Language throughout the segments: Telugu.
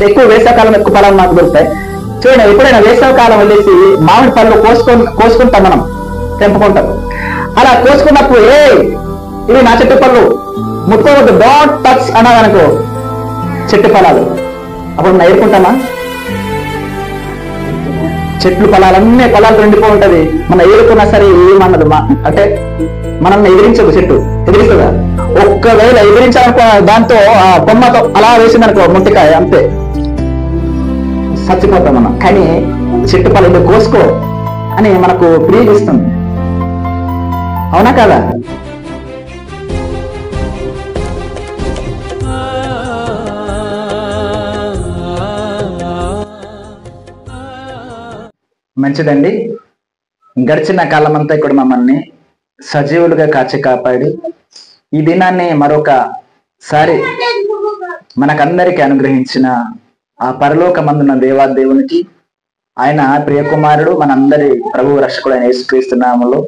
ఎక్కువ వేసవకాలం ఎక్కువ ఫలాలు మాకు దొరుకుతాయి. చూడండి, ఎప్పుడైనా వేసవకాలం వెళ్ళేసి మామిడి పళ్ళు కోసుకుంటాం, మనం తెంపుకుంటాం. అలా కోసుకున్నప్పుడు ఇవి నా చెట్టు పళ్ళు ముట్టుకోవద్దు, డోంట్ టచ్ అన్నాదనుకో చెట్టు ఫలాలు, అప్పుడు మనం ఎదుర్కొంటామా? చెట్లు ఫలాలన్నీ ఫలాలు రెండిపో ఉంటది. మనం ఏరుకున్నా సరే ఏమన్నది, అంటే మనల్ని ఎదిరించదు, చెట్టు ఎదిరిస్తుందా? ఒక్కవేళ ఎదిరించాలనుకో దాంతో ఆ బొమ్మతో అలా వేసిందనుకో ముట్టికాయ, అంతే చచ్చిపోతాం మనం. కానీ చెట్టు ఫలం కోసుకో అని మనకు ప్రియగిస్తుంది, అవునా కదా? మంచిదండి. గడిచిన కాలం అంతా కూడా మమ్మల్ని సజీవులుగా కాచి కాపాడి ఈ దినాన్ని మరొకసారి మనకందరికి అనుగ్రహించిన ఆ పరలోకమందున దేవాదేవునికి, ఆయన ప్రియకుమారుడు మనందరి ప్రభు రక్షకుడు అయిన యేసుక్రీస్తు నామములో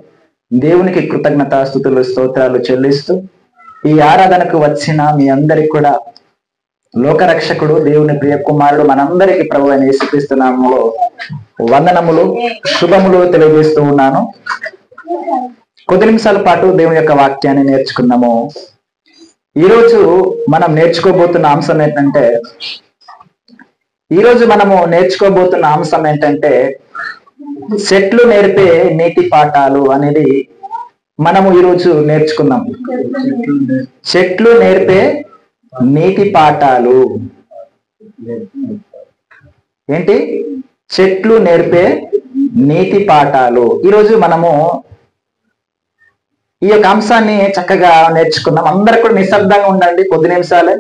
దేవునికి కృతజ్ఞతాస్తుతులు స్తోత్రాలు చెల్లిస్తూ, ఈ ఆరాధనకు వచ్చిన మీ అందరికి కూడా లోకరక్షకుడు దేవుని ప్రియకుమారుడు మనందరికి ప్రభు అయిన యేసుక్రీస్తు నామములో వందనములు శుభములు తెలియజేస్తూ ఉన్నాను. కొద్ది నిమిషాల పాటు దేవుని యొక్క వాక్యాన్ని నేర్చుకున్నాము. ఈరోజు మనం నేర్చుకోబోతున్న అంశం ఏంటంటే చెట్లు నేర్పే నీతి పాఠాలు అనేది మనము ఈరోజు నేర్చుకుందాం. చెట్లు నేర్పే నీతి పాఠాలు ఏంటి? చెట్లు నేర్పే నీతి పాఠాలు. ఈరోజు మనము ఈ యొక్క అంశాన్ని చక్కగా నేర్చుకుందాం. అందరు కూడా నిశ్శబ్దంగా ఉండండి, కొద్ది నిమిషాలే,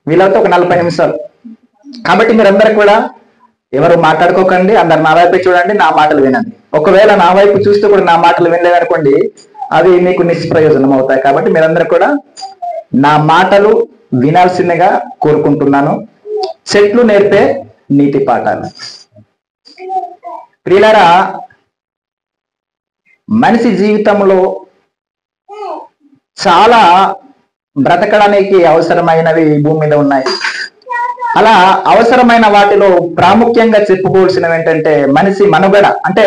వీలైతే ఒక 40 నిమిషాలు. కాబట్టి మీరందరూ కూడా ఎవరు మాట్లాడుకోకండి, అందరు నా వైపు చూడండి, నా మాటలు వినండి. ఒకవేళ నా వైపు చూస్తూ కూడా నా మాటలు వినలేదనుకోండి, అవి మీకు నిష్ప్రయోజనం అవుతాయి. కాబట్టి మీరందరూ కూడా నా మాటలు వినాల్సిందిగా కోరుకుంటున్నాను. చెట్లు నేర్పే నీతి పాఠాలు. ప్రియులారా, మనిషి జీవితంలో చాలా బ్రతకడానికి అవసరమైనవి భూమి మీద ఉన్నాయి. అలా అవసరమైన వాటిలో ప్రాముఖ్యంగా చెప్పుకోవాల్సినవి ఏంటంటే మనిషి మనుగడ. అంటే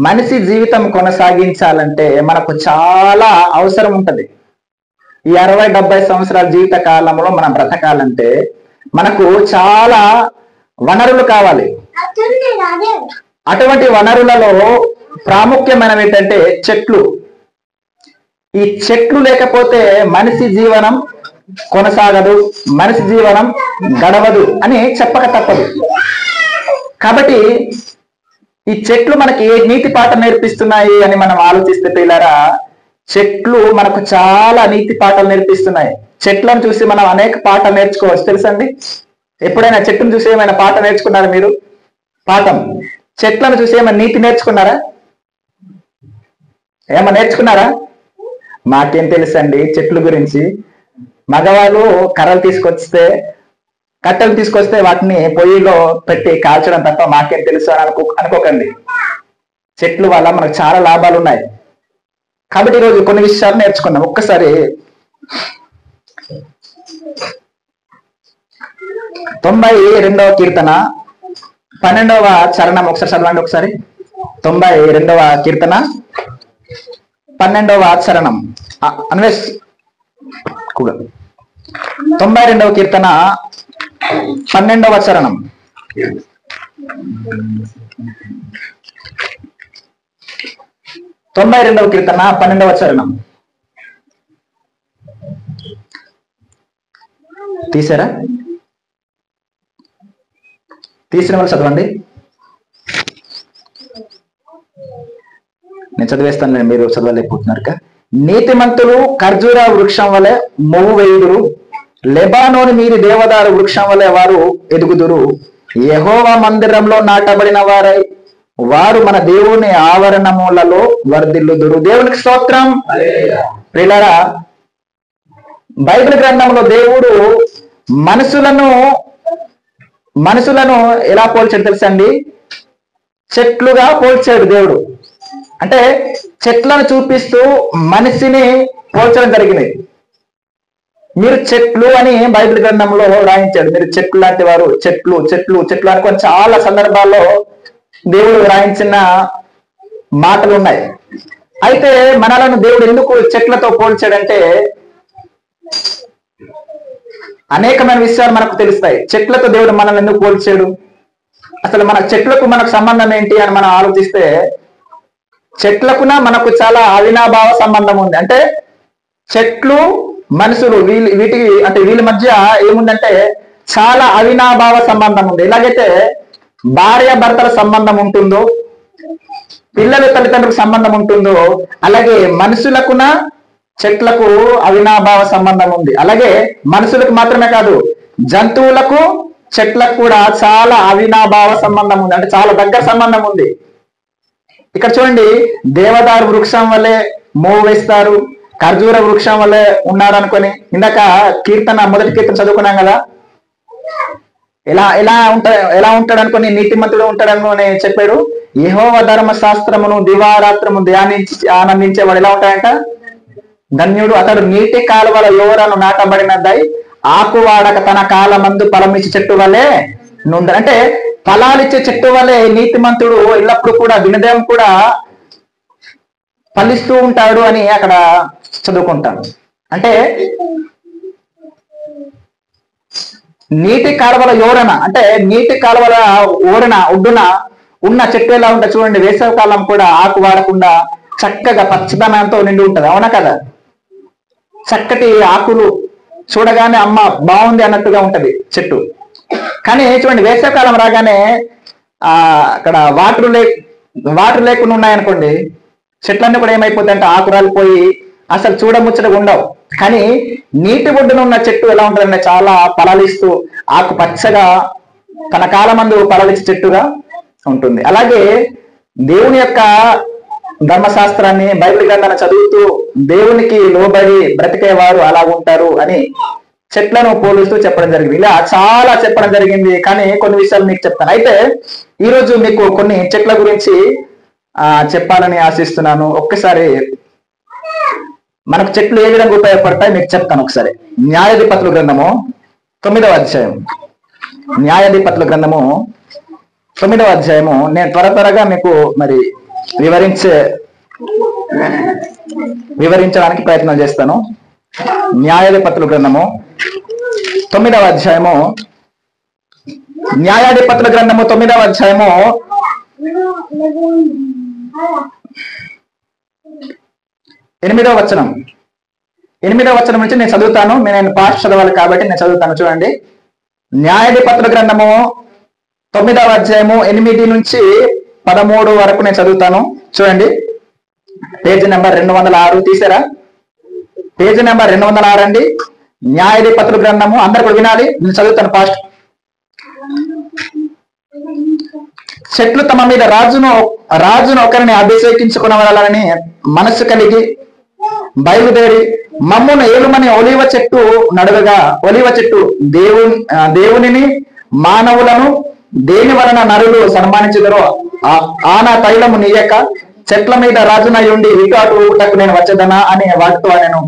మనిషి జీవితం కొనసాగించాలంటే మనకు చాలా అవసరం ఉంటది. ఈ 60-70 సంవత్సరాల జీవిత కాలంలో మనం బ్రతకాలంటే మనకు చాలా వనరులు కావాలి. అటువంటి వనరులలో ప్రాముఖ్యమైనవి ఏంటంటే చెట్లు. ఈ చెట్లు లేకపోతే మనిషి జీవనం కొనసాగదు, మనిషి జీవనం గడవదు అని చెప్పక తప్పదు. కాబట్టి ఈ చెట్లు మనకి ఏ నీతి పాఠం నేర్పిస్తున్నాయి అని మనం ఆలోచిస్తే పిల్లరా, చెట్లు మనకు చాలా నీతి పాఠాలు నేర్పిస్తున్నాయి. చెట్లను చూసి మనం అనేక పాఠాలు నేర్చుకోవచ్చు, తెలుసండి? ఎప్పుడైనా చెట్టును చూసి ఏమైనా పాఠం నేర్చుకున్నారా మీరు? చెట్లను చూసి ఏమైనా నీతి నేర్చుకున్నారా? ఏమైనా నేర్చుకున్నారా? మాకేం తెలుసండి చెట్ల గురించి. మగవాళ్ళు కర్రలు కట్టెలు తీసుకొస్తే వాటిని పొయ్యిలో పెట్టి కాల్చడం తప్ప మాకేం తెలుసు అని అనుకోకండి. చెట్లు వల్ల మనకు చాలా లాభాలు ఉన్నాయి. కాబట్టి ఈరోజు కొన్ని విషయాలు నేర్చుకున్నాం. ఒక్కసారి 92వ కీర్తన 12వ చరణం ఒకసారి చదవండి. ఒకసారి 92వ కీర్తన 12వ చరణం అన్వేష్ కూడా 92వ కీర్తన 12వ చరణం. కీర్తన 12వ చరణం తీసారా? తీసిన వాళ్ళు చదవండి. నేను చదివేస్తాను, మీరు చదవలేకపోతున్నారు. నీతిమంతులు ఖర్జూర వృక్షం వలె మొవ్వు వేయుదురు, లెబానోని మీరి దేవదారు వృక్షం వలె వారు ఎదుగుదురు. యెహోవా మందిరంలో నాటబడిన వారై వారు మన దేవుని ఆవరణములలో వర్ధిల్లుదురు. దేవునికి స్తోత్రం. ప్రియులారా, బైబిల్ గ్రంథంలో దేవుడు మనుషులను ఎలా పోల్చాడు తెలుసండి? చెట్లుగా పోల్చాడు దేవుడు. అంటే చెట్లను చూపిస్తూ మనిషిని పోల్చడం జరిగింది. మీరు చెట్లు అని బైబిల్ గ్రంథంలో రాయించాడు. మీరు చెట్లు లాంటి వారు, చెట్లు చెట్లు చెట్లు అనుకొని చాలా సందర్భాల్లో దేవుడు రాయించిన మాటలు ఉన్నాయి. అయితే మనలను దేవుడు ఎందుకు చెట్లతో పోల్చాడంటే అనేకమైన విషయాలు మనకు తెలుస్తాయి. చెట్లతో దేవుడు మనల్ని ఎందుకు పోల్చాడు, అసలు మన చెట్లకు మనకు సంబంధం ఏంటి అని మనం ఆలోచిస్తే, చెట్లకున మనకు చాలా అవినాభావ సంబంధం ఉంది. అంటే చెట్లు మనుషులు వీటికి అంటే వీళ్ళ మధ్య ఏముందంటే చాలా అవినాభావ సంబంధం ఉంది. ఎలాగైతే భార్య భర్తల సంబంధం ఉంటుందో, పిల్లల తల్లిదండ్రులకు సంబంధం ఉంటుందో, అలాగే మనుషులకున చెట్లకు అవినాభావ సంబంధం ఉంది. అలాగే మనుషులకు మాత్రమే కాదు, జంతువులకు చెట్లకు కూడా చాలా అవినాభావ సంబంధం ఉంది. అంటే చాలా దగ్గర సంబంధం ఉంది. ఇక్కడ చూడండి, దేవదారు వృక్షం వల్లే మోవు వేస్తారు, ఖర్జూర వృక్షం వల్లే ఉన్నారు అనుకొని ఇందాక మొదటి కీర్తన చదువుకున్నాం కదా. ఎలా ఉంటాడు అనుకొని నీతిమంతుడు ఉంటాడు అనుకొని చెప్పాడు. యెహోవా ధర్మశాస్త్రమును దివారాత్రము ధ్యానించి ఆనందించేవాడు ఎలా ఉంటాడంట, ధన్యుడు. అతడు నీటి కాలువల యోరను నాటబడినదై ఆకు వాడక తన కాలమందు ఫలమిచ్చి చెట్టు వలె నుండి. అంటే ఫలాలిచ్చే చెట్టు వలె నీతిమంతుడు ఎల్లప్పుడు కూడా దినదేవం కూడా ఫలిస్తూ ఉంటాడు అని అక్కడ చదువుకుంటాను. అంటే నీటి కాలువల యోరన అంటే నీటి కాలువల ఒడ్డున ఉన్న చెట్టు ఎలా ఉంటా చూడండి. వేసవి కాలం కూడా ఆకు వాడకుండా చక్కగా పచ్చదనంతో నిండి ఉంటది, అవునా కదా. చక్కటి ఆకులు చూడగానే అమ్మ బాగుంది అన్నట్టుగా ఉంటది చెట్టు. కానీ చూడండి, వేసవికాలం రాగానే అక్కడ వాటర్ లేకుండా ఉన్నాయనుకోండి, చెట్లన్నీ కూడా ఏమైపోతాయంటే ఆకురాలు పోయి అసలు చూడముచ్చటగా ఉండవు. కానీ నీటి ఒడ్డున ఉన్న చెట్టు ఎలా ఉంటుందంటే చాలా ఫలాలిస్తూ ఆకు పచ్చగా తన కాలమందు ఫలాలిచ్చే చెట్టుగా ఉంటుంది. అలాగే దేవుని యొక్క ధర్మశాస్త్రాన్ని బైబిల్ గ్రంథాన్ని చదువుతూ దేవునికి లోబడి బ్రతికేవారు అలా ఉంటారు అని చెట్లను పోలుస్తూ చెప్పడం జరిగింది. ఇలా చాలా చెప్పడం జరిగింది, కానీ కొన్ని విషయాలు మీకు చెప్తాను. అయితే ఈరోజు మీకు కొన్ని చెట్ల గురించి చెప్పాలని ఆశిస్తున్నాను. ఒక్కసారి మనకు చెట్లు ఏ విధంగా ఉపయోగపడతాయి మీకు చెప్తాను. ఒకసారి న్యాయాధిపతుల గ్రంథము 9వ అధ్యాయం, న్యాయాధిపతుల గ్రంథము 9వ అధ్యాయము నేను త్వరగా మీకు మరి వివరించడానికి ప్రయత్నం చేస్తాను. న్యాయాధిపతుల గ్రంథము 9వ అధ్యాయము, న్యాయాధిపతుల గ్రంథము 9వ అధ్యాయము 8వ వచనం. 8వ వచనం నుంచి నేను చదువుతాను. నేను పాస్ట్ చదవాలి కాబట్టి నేను చదువుతాను. చూడండి, న్యాయాధిపతుల గ్రంథము 9వ అధ్యాయము 8 నుంచి 13 వరకు నేను చదువుతాను. చూడండి, పేజీ నెంబర్ 206 తీసారా? పేజీ నెంబర్ 206 అండి. న్యాయాధిపతుల గ్రంథము అందరు కూడా వినాలి, నేను చదువుతాను పాస్ట్. చెట్లు తమ మీద రాజును ఒకరిని అభిషేకించుకునవలని మనస్సు కలిగి బయలుదేరి మమ్మును ఏలుమని ఒలివ చెట్టు నడువగా, ఒలివ చెట్టు దేవునిని మానవులను దేని వలన నరులు సన్మానించుదరో ఆనా తైలము నీయక చెట్ల మీద రాజునై ఉండి ఇటు అటు ఊటకు నేను వచ్చేదనా అని వాటితో నేను.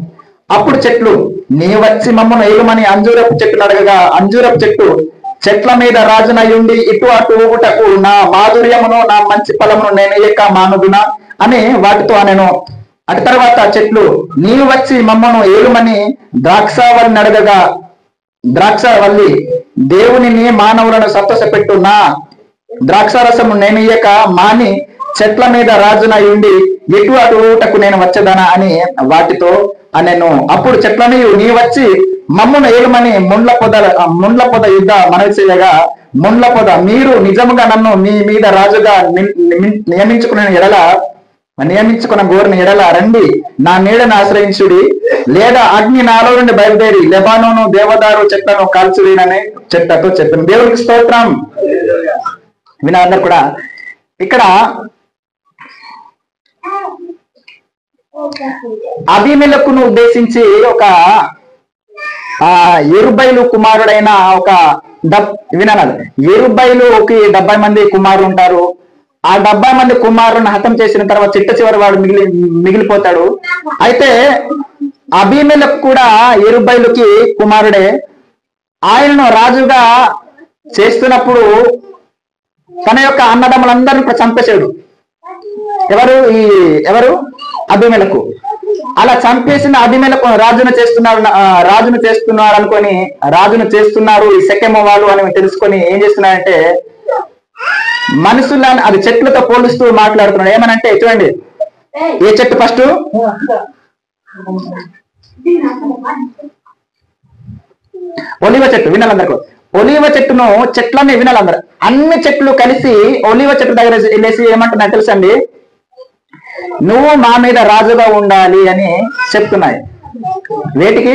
అప్పుడు చెట్లు నీ వచ్చి మమ్మను ఏలుమని అంజూరపు చెట్టు నడగగా, అంజూరపు చెట్టు చెట్ల మీద రాజునై ఉండి ఇటు అటు ఊటకు నా మాధుర్యమును నా మంచి ఫలమును నేను ఏక మానుదునా అని వాటితో నేను. అటు తర్వాత చెట్లు నీవు వచ్చి మమ్మను ఏలుమని ద్రాక్షావల్లి నడగగా, ద్రాక్షావల్లి దేవునిని మానవులను సంతోషపెట్టు నా ద్రాక్షారసము నేను ఇయ్యక మాని చెట్ల మీద రాజునై ఉండి ఎటు అటు ఊటకు నేను వచ్చేదనా అని వాటితో అనెను. అప్పుడు చెట్లని నీ వచ్చి మమ్మును ఏలుమని ముండ్ల పొద యుద్ధ మనవి చేయగా, ముండ్ల పొద మీరు నిజముగా నన్ను మీ మీద రాజుగా నియమించుకున్న గోరిని ఎడల రండి నా నీడను ఆశ్రయించుడి, లేదా అగ్ని నాలో నుండి బయలుదేరి లెబానోను దేవదారు చెట్లను కాల్చుడినని చెట్లతో చెప్పిన. దేవునికి స్తోత్రం. వినందరు కూడా ఇక్కడ అబీమెలెకును ఉద్దేశించి ఒక ఎరుబైలు కుమారుడైన ఒక వినాలి. ఎరుబైలుకి 70 మంది కుమారులు ఉంటారు. ఆ 70 మంది కుమారులను హతం చేసిన తర్వాత చిట్ట చివరి వాడు మిగిలిపోతాడు. అయితే అబీమెలెకు కూడా యెరుబ్బయలుకి కుమారుడే. ఆయనను రాజుగా చేస్తున్నప్పుడు తన యొక్క అన్నదమ్ములందరినీ చంపేశాడు. ఎవరు అబీమెలెకు. అలా చంపేసిన అబీమెలెకు రాజును చేస్తున్నారు ఈ షెకెము వాళ్ళు అని తెలుసుకొని ఏం చేస్తున్నాడంటే మనుషులను అది చెట్లతో పోలుస్తూ మాట్లాడుతున్నాడు. ఏమనంటే చూడండి, ఏ చెట్టు ఫస్ట్? ఒలివ చెట్టు. వినాలందరూ ఒలివ చెట్టును, చెట్లన్నీ వినాలందరూ. అన్ని చెట్లు కలిసి ఒలివ చెట్టు దగ్గర వెళ్ళేసి ఏమంటున్నా తెలుసండి, నువ్వు మా మీద రాజుగా ఉండాలి అని చెప్తున్నాయి. వేటికి?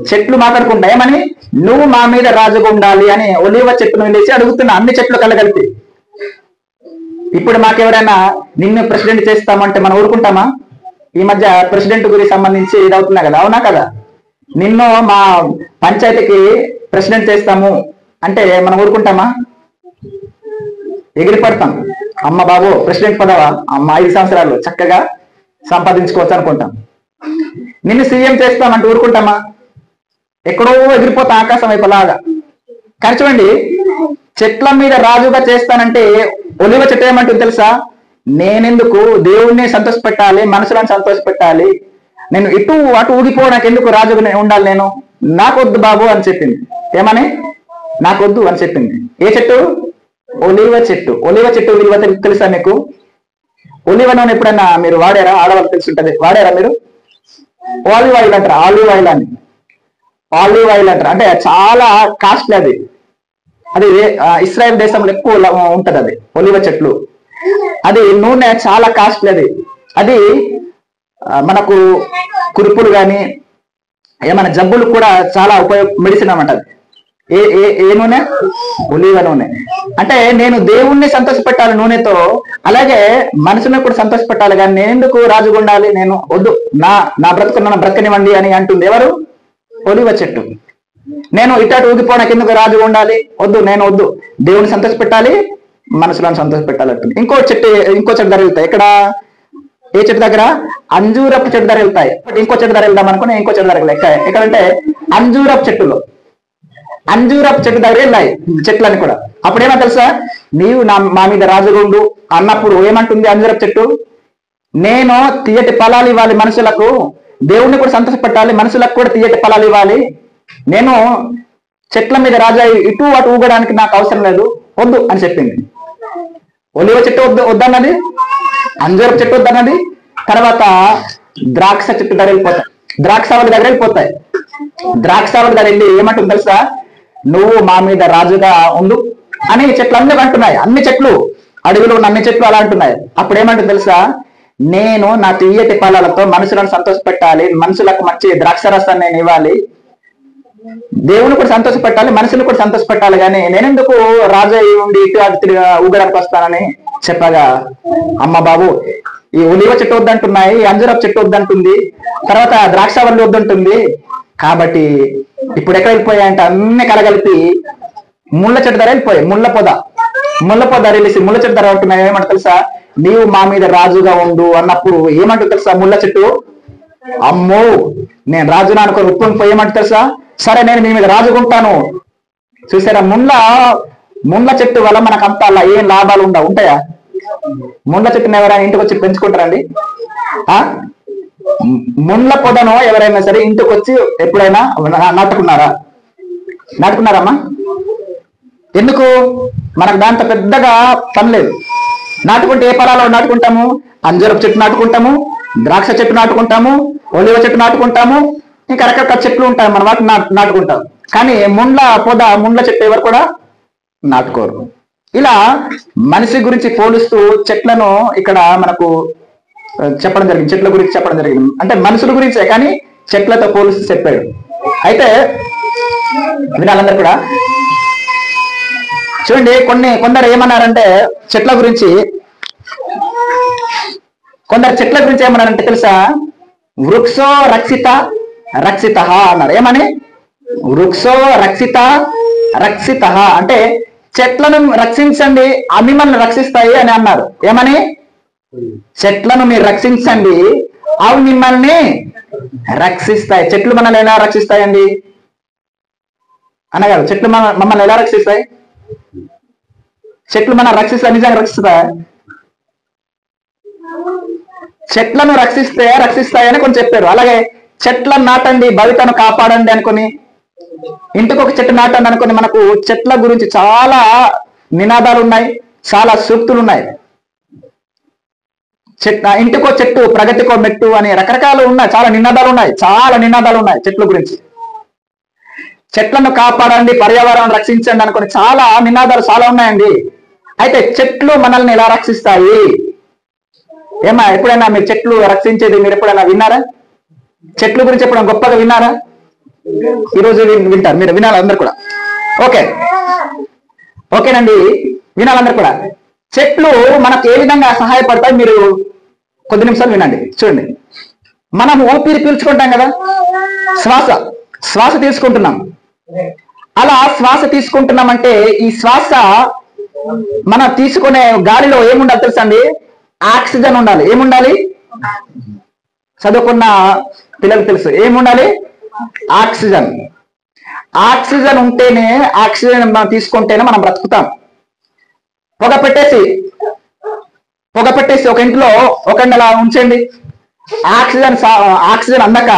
చెట్లు మాట్లాడుకుంటా ఏమని, నువ్వు మా మీద రాజుగా ఉండాలి అని ఒలివ చెట్టును వెళ్ళేసి అడుగుతున్నా, అన్ని చెట్లు కలగలిపి. ఇప్పుడు మాకెవరైనా నిన్ను ప్రెసిడెంట్ చేస్తామంటే మనం ఊరుకుంటామా? ఈ మధ్య ప్రెసిడెంట్ గురించి సంబంధించి ఇది అవుతున్నా కదా, అవునా కదా? నిన్ను మా పంచాయతీకి ప్రెసిడెంట్ చేస్తాము అంటే మనం ఊరుకుంటామా? ఎగిరిపడతాం. అమ్మ బాబు ప్రెసిడెంట్ పదవా, అమ్మ 5 సంవత్సరాలు చక్కగా సంపాదించుకోవచ్చు అనుకుంటాం. నిన్ను సీఎం చేస్తామంటే ఊరుకుంటామా? ఎక్కడో ఎగిరిపోతాం ఆకాశం వైపులాగా. కానీ చూడండి, చెట్ల మీద రాజుగా చేస్తానంటే ఒలివ చెట్టు ఏమంటుంది తెలుసా? నేనెందుకు దేవుణ్ణి సంతోషపెట్టాలి, మనుషులను సంతోషపెట్టాలి, నేను ఇటు అటు ఊగిపోవడానికి ఎందుకు రాజుగా ఉండాలి, నేను నాకొద్దు బాబు అని చెప్పింది. ఏమని? నాకొద్దు అని చెప్పింది. ఏ చెట్టు? ఒలివ చెట్టు. ఒలివ చెట్టు విలువ తెలుసా మీకు? ఒలివ నూనె ఎప్పుడైనా మీరు వాడారా? ఆడవాళ్ళు తెలుసుంటది, వాడారా మీరు? ఆలివ్ ఆయిల్ అంటారు, ఆలివ్ ఆయిల్ అని. ఆలివ్ ఆయిల్ అంటారు, అంటే చాలా కాస్ట్లీ అది. అది ఇస్రాయల్ దేశంలో ఎక్కువ ఉంటది అది ఒలివ చెట్లు. అది నూనె చాలా కాస్ట్లీ అది. అది మనకు కురుపులు కానీ ఏమైనా జబ్బులు కూడా చాలా మెడిసిన్ అన్నమాట. అది ఏ నూనె? ఒలివ నూనె. అంటే నేను దేవుణ్ణి సంతోషపెట్టాలి నూనెతో, అలాగే మనుషులను కూడా సంతోషపెట్టాలి. కానీ నేను ఎందుకు రాజుగా ఉండాలి, నేను వద్దు, నా బ్రతుకున్న బ్రతకనివ్వండి అని అంటుంది. ఎవరు? ఒలివ చెట్టు. నేను ఇటాటు ఊగిపోవడానికి ఎందుకు రాజుగా ఉండాలి, వద్దు, నేను వద్దు, దేవుని సంతోషపెట్టాలి, మనుషులను సంతోషపెట్టాలి అంటుంది. ఇంకో చెట్టు దగ్గర వెళ్తాయి. ఇక్కడ ఏ చెట్టు దగ్గర? అంజూరపు చెట్టు దగ్గర వెళ్తాయి. ఇంకో చెట్టు దగ్గర వెళ్దాం అనుకుని ఇంకో చెట్టు దగ్గర వెళ్తాయి. ఎక్కడంటే అంజూరపు చెట్టులో, అంజూరపు చెట్టు దగ్గర వెళ్ళాయి చెట్లని కూడా. అప్పుడు ఏమో తెలుసా, నీవు మా మీద రాజుగా ఉండు అన్నప్పుడు ఏమంటుంది అంజూరపు చెట్టు? నేను తీయటి ఫలాలు ఇవ్వాలి మనుషులకు, దేవుణ్ణి కూడా సంతోషపెట్టాలి, మనుషులకు కూడా తీయటి ఫలాలు ఇవ్వాలి. నేను చెట్ల మీద రాజా ఇటు అటు ఊగడానికి నాకు అవసరం లేదు, వద్దు అని చెప్పింది. ఒలివ చెట్టు వద్దన్నది, అంజూరపు చెట్టు వద్దన్నది. తర్వాత ద్రాక్ష చెట్టు దగ్గర వెళ్ళిపోతాయి, ద్రాక్షావళి దగ్గర వెళ్ళిపోతాయి. ద్రాక్షావళి దగ్గర వెళ్ళి ఏమంటుంది తెలుసా, నువ్వు మా మీద రాజుగా ఉండు అని చెట్లు అందరూ అంటున్నాయి. అన్ని చెట్లు, అడవిలో ఉన్న అన్ని చెట్లు అలా అంటున్నాయి. అప్పుడు ఏమంటుంది తెలుసా, నేను నా తీయటి ఫలాలతో మనుషులను సంతోషపెట్టాలి, మనుషులకు మంచి ద్రాక్ష రసాన్ని నేను ఇవ్వాలి, దేవుని కూడా సంతోషపెట్టాలి, మనుషులు కూడా సంతోషపెట్టాలి, కానీ నేనెందుకు రాజు ఉండి ఇటు అటు ఊగడానికి వస్తానని చెప్పగా, అమ్మ బాబు ఈ ఒలివ చెట్టు వద్దంటున్నాయి, అంజూరపు చెట్టు వద్దంటుంది, తర్వాత ద్రాక్షావల్లి వద్దంటుంది. కాబట్టి ఇప్పుడు ఎక్కడ వెళ్ళిపోయాయంటే అన్ని కలగలిపి ముళ్ళ చెట్టు ధర వెళ్ళిపోయాయి. ముళ్ళ పొద వెళ్ళేసి ముళ్ళ చెట్టు ధర అంటున్నాయి. ఏమంట తెలుసా, నీవు మా మీద రాజుగా ఉండు అన్నప్పుడు ఏమంటుంది తెలుసా ముళ్ళ చెట్టు, అమ్మో నేను రాజునా అనుకుని ఉప్పొంగిపోయి ఏమంట తెలుసా, సరే నేను మీ మీద రాజుకుంటాను. చూసారా, ముళ్ళ చెట్టు వల్ల మనకంతా అలా ఏం లాభాలు ఉంటాయా? ముళ్ళ చెట్టుని ఎవరైనా ఇంటికి వచ్చి పెంచుకుంటారండి? ముళ్ళ పొదను ఎవరైనా సరే ఇంటికి వచ్చి ఎప్పుడైనా నాటుకున్నారమ్మా? ఎందుకు? మనకు దాంతో పెద్దగా పని లేదు. నాటుకుంటే ఏ పొలాల్లో నాటుకుంటాము? అంజూరపు చెట్టు నాటుకుంటాము, ద్రాక్ష చెట్టు నాటుకుంటాము, ఒలివ చెట్టు నాటుకుంటాము, ఇంకా రకరకాల చెట్లు ఉంటాయి, మన వాటిని నాటుకుంటాం. కానీ ముళ్ళ చెట్టు ఎవరు కూడా నాటుకోరు. ఇలా మనిషి గురించి పోలుస్తూ చెట్లను ఇక్కడ మనకు చెప్పడం జరిగింది, చెట్ల గురించి చెప్పడం జరిగింది. అంటే మనుషుల గురించే కానీ చెట్లతో పోలుస్తూ చెప్పాడు. అయితే వినాలందరూ కూడా చూడండి, కొందరు ఏమన్నారంటే చెట్ల గురించి ఏమన్నారంటే తెలుసా, వృక్షో రక్షిత అన్నారు. ఏమని? వృక్షో రక్షిత అంటే చెట్లను రక్షించండి, మిమ్మల్ని రక్షిస్తాయి అని అన్నారు. ఏమని? చెట్లను మీరు రక్షించండి, అవి మిమ్మల్ని రక్షిస్తాయి. చెట్లు మనల్ని ఎలా రక్షిస్తాయండి అనగారు? చెట్లు మమ్మల్ని ఎలా రక్షిస్తాయి? చెట్లు మనం రక్షిస్తాయి, నిజంగా రక్షిస్తాయా? చెట్లను రక్షిస్తాయని కొంచెం చెప్పారు. అలాగే చెట్లను నాటండి, భవితను కాపాడండి అనుకుని, ఇంటికి ఒక చెట్టు నాటండి అనుకుని, మనకు చెట్ల గురించి చాలా నినాదాలు ఉన్నాయి, చాలా సూక్తులు ఉన్నాయి. ఇంటికో చెట్టు ప్రగతికో మెట్టు అని రకరకాలు ఉన్నాయి, చాలా నినాదాలు ఉన్నాయి చెట్ల గురించి. చెట్లను కాపాడండి, పర్యావరణం రక్షించండి అనుకుని చాలా నినాదాలు చాలా ఉన్నాయండి. అయితే చెట్లు మనల్ని ఎలా రక్షిస్తాయి? ఏమా ఎప్పుడైనా మీరు చెట్లు రక్షించేది మీరు ఎప్పుడైనా విన్నారా? చెట్ల గురించి ఎప్పుడైనా గొప్పగా విన్నారా? ఈరోజు వింటారు, మీరు వినాలి అందరు కూడా. ఓకేనండి, వినాలందరూ కూడా. చెట్లు మనకు ఏ విధంగా సహాయపడతాయి మీరు కొద్ది నిమిషాలు వినండి. చూడండి, మనం ఊపిరి పీల్చుకుంటాం కదా, శ్వాస తీసుకుంటున్నాం. అలా శ్వాస తీసుకుంటున్నామంటే ఈ శ్వాస మనం తీసుకునే గాలిలో ఏముండాలి తెలుసా అండి? ఆక్సిజన్ ఉండాలి. ఏముండాలి? చదువుకున్న పిల్లలకు తెలుసు ఏముండాలి? ఆక్సిజన్ ఉంటేనే, ఆక్సిజన్ మనం తీసుకుంటేనే మనం బ్రతుకుతాం. పొగ పెట్టేసి ఒక ఇంట్లో ఒకరిని అలా ఉంచండి, ఆక్సిజన్ అందక,